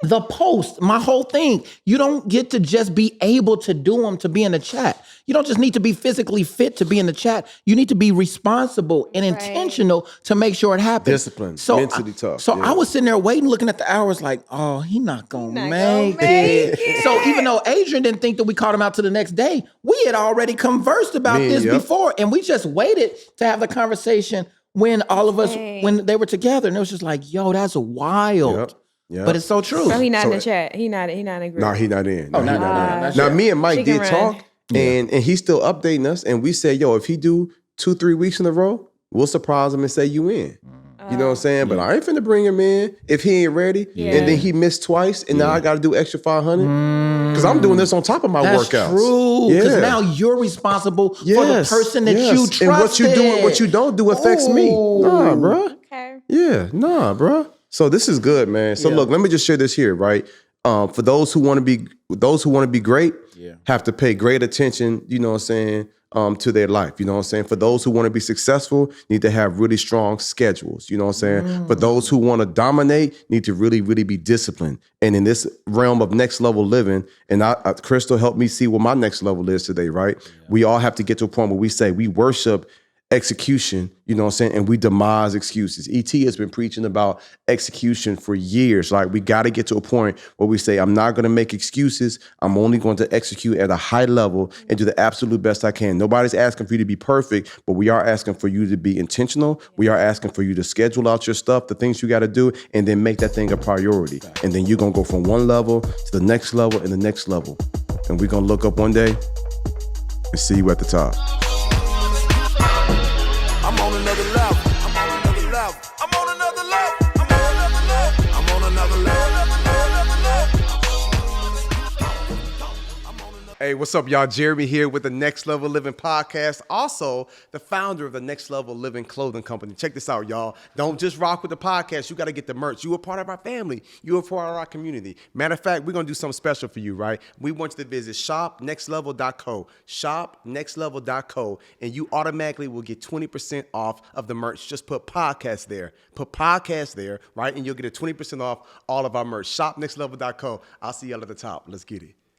the post, my whole thing, you don't get to just be able to do them to be in the chat. You don't just need to be physically fit to be in the chat. You need to be responsible and intentional to make sure it happens. Disciplined, mentally tough. So yeah. I was sitting there waiting, looking at the hours like, oh, he not going to make it. So even though Adrian didn't think that we called him out to the next day, we had already conversed about this before. And we just waited to have the conversation when all of us, when they were together. And it was just like, yo, that's wild. Yep. Yep. But it's so true. So he not in the chat. He not in agreement. No, he not in. No, he not not in. in. Now, me and Mike Chicken did run. talk, and he's still updating us. And we said, yo, if he do 2-3 weeks in a row, we'll surprise him and say you in. You know what I'm saying? But I ain't finna bring him in if he ain't ready. And then he missed twice, and now I got to do extra 500 because I'm doing this on top of my That's workouts. true. Because Yeah. now you're responsible for the person that you trusted. And what you do and what you don't do affects me. Nah, bro. Okay. Yeah, nah, bro. So this is good, man. So look, let me just share this here, right? For those who want to be great, have to pay great attention, you know what I'm saying, to their life. You know what I'm saying? For those who want to be successful, need to have really strong schedules. You know what I'm saying? For those who want to dominate, need to really, really be disciplined. And in this realm of next level living, and Crystal helped me see what my next level is today, right? We all have to get to a point where we say we worship execution, you know what I'm saying? And we demise excuses. ET has been preaching about execution for years. Like, we got to get to a point where we say, I'm not going to make excuses. I'm only going to execute at a high level and do the absolute best I can. Nobody's asking for you to be perfect, but we are asking for you to be intentional. We are asking for you to schedule out your stuff, the things you got to do, and then make that thing a priority. And then you're going to go from one level to the next level and the next level. And we're going to look up one day and see you at the top. I'm on another level. I'm on another level. I'm on another level. I'm on another level. I'm on another level. Hey, what's up, y'all? Jeremy here with the Next Level Living podcast. Also, the founder of the Next Level Living clothing company. Check this out, y'all. Don't just rock with the podcast. You got to get the merch. You are part of our family. You are part of our community. Matter of fact, we're going to do something special for you, right? We want you to visit shopnextlevel.co. Shopnextlevel.co. And you automatically will get 20% off of the merch. Just put podcast there. Put podcast there, right? And you'll get a 20% off all of our merch. Shopnextlevel.co. I'll see y'all at the top. Let's get it.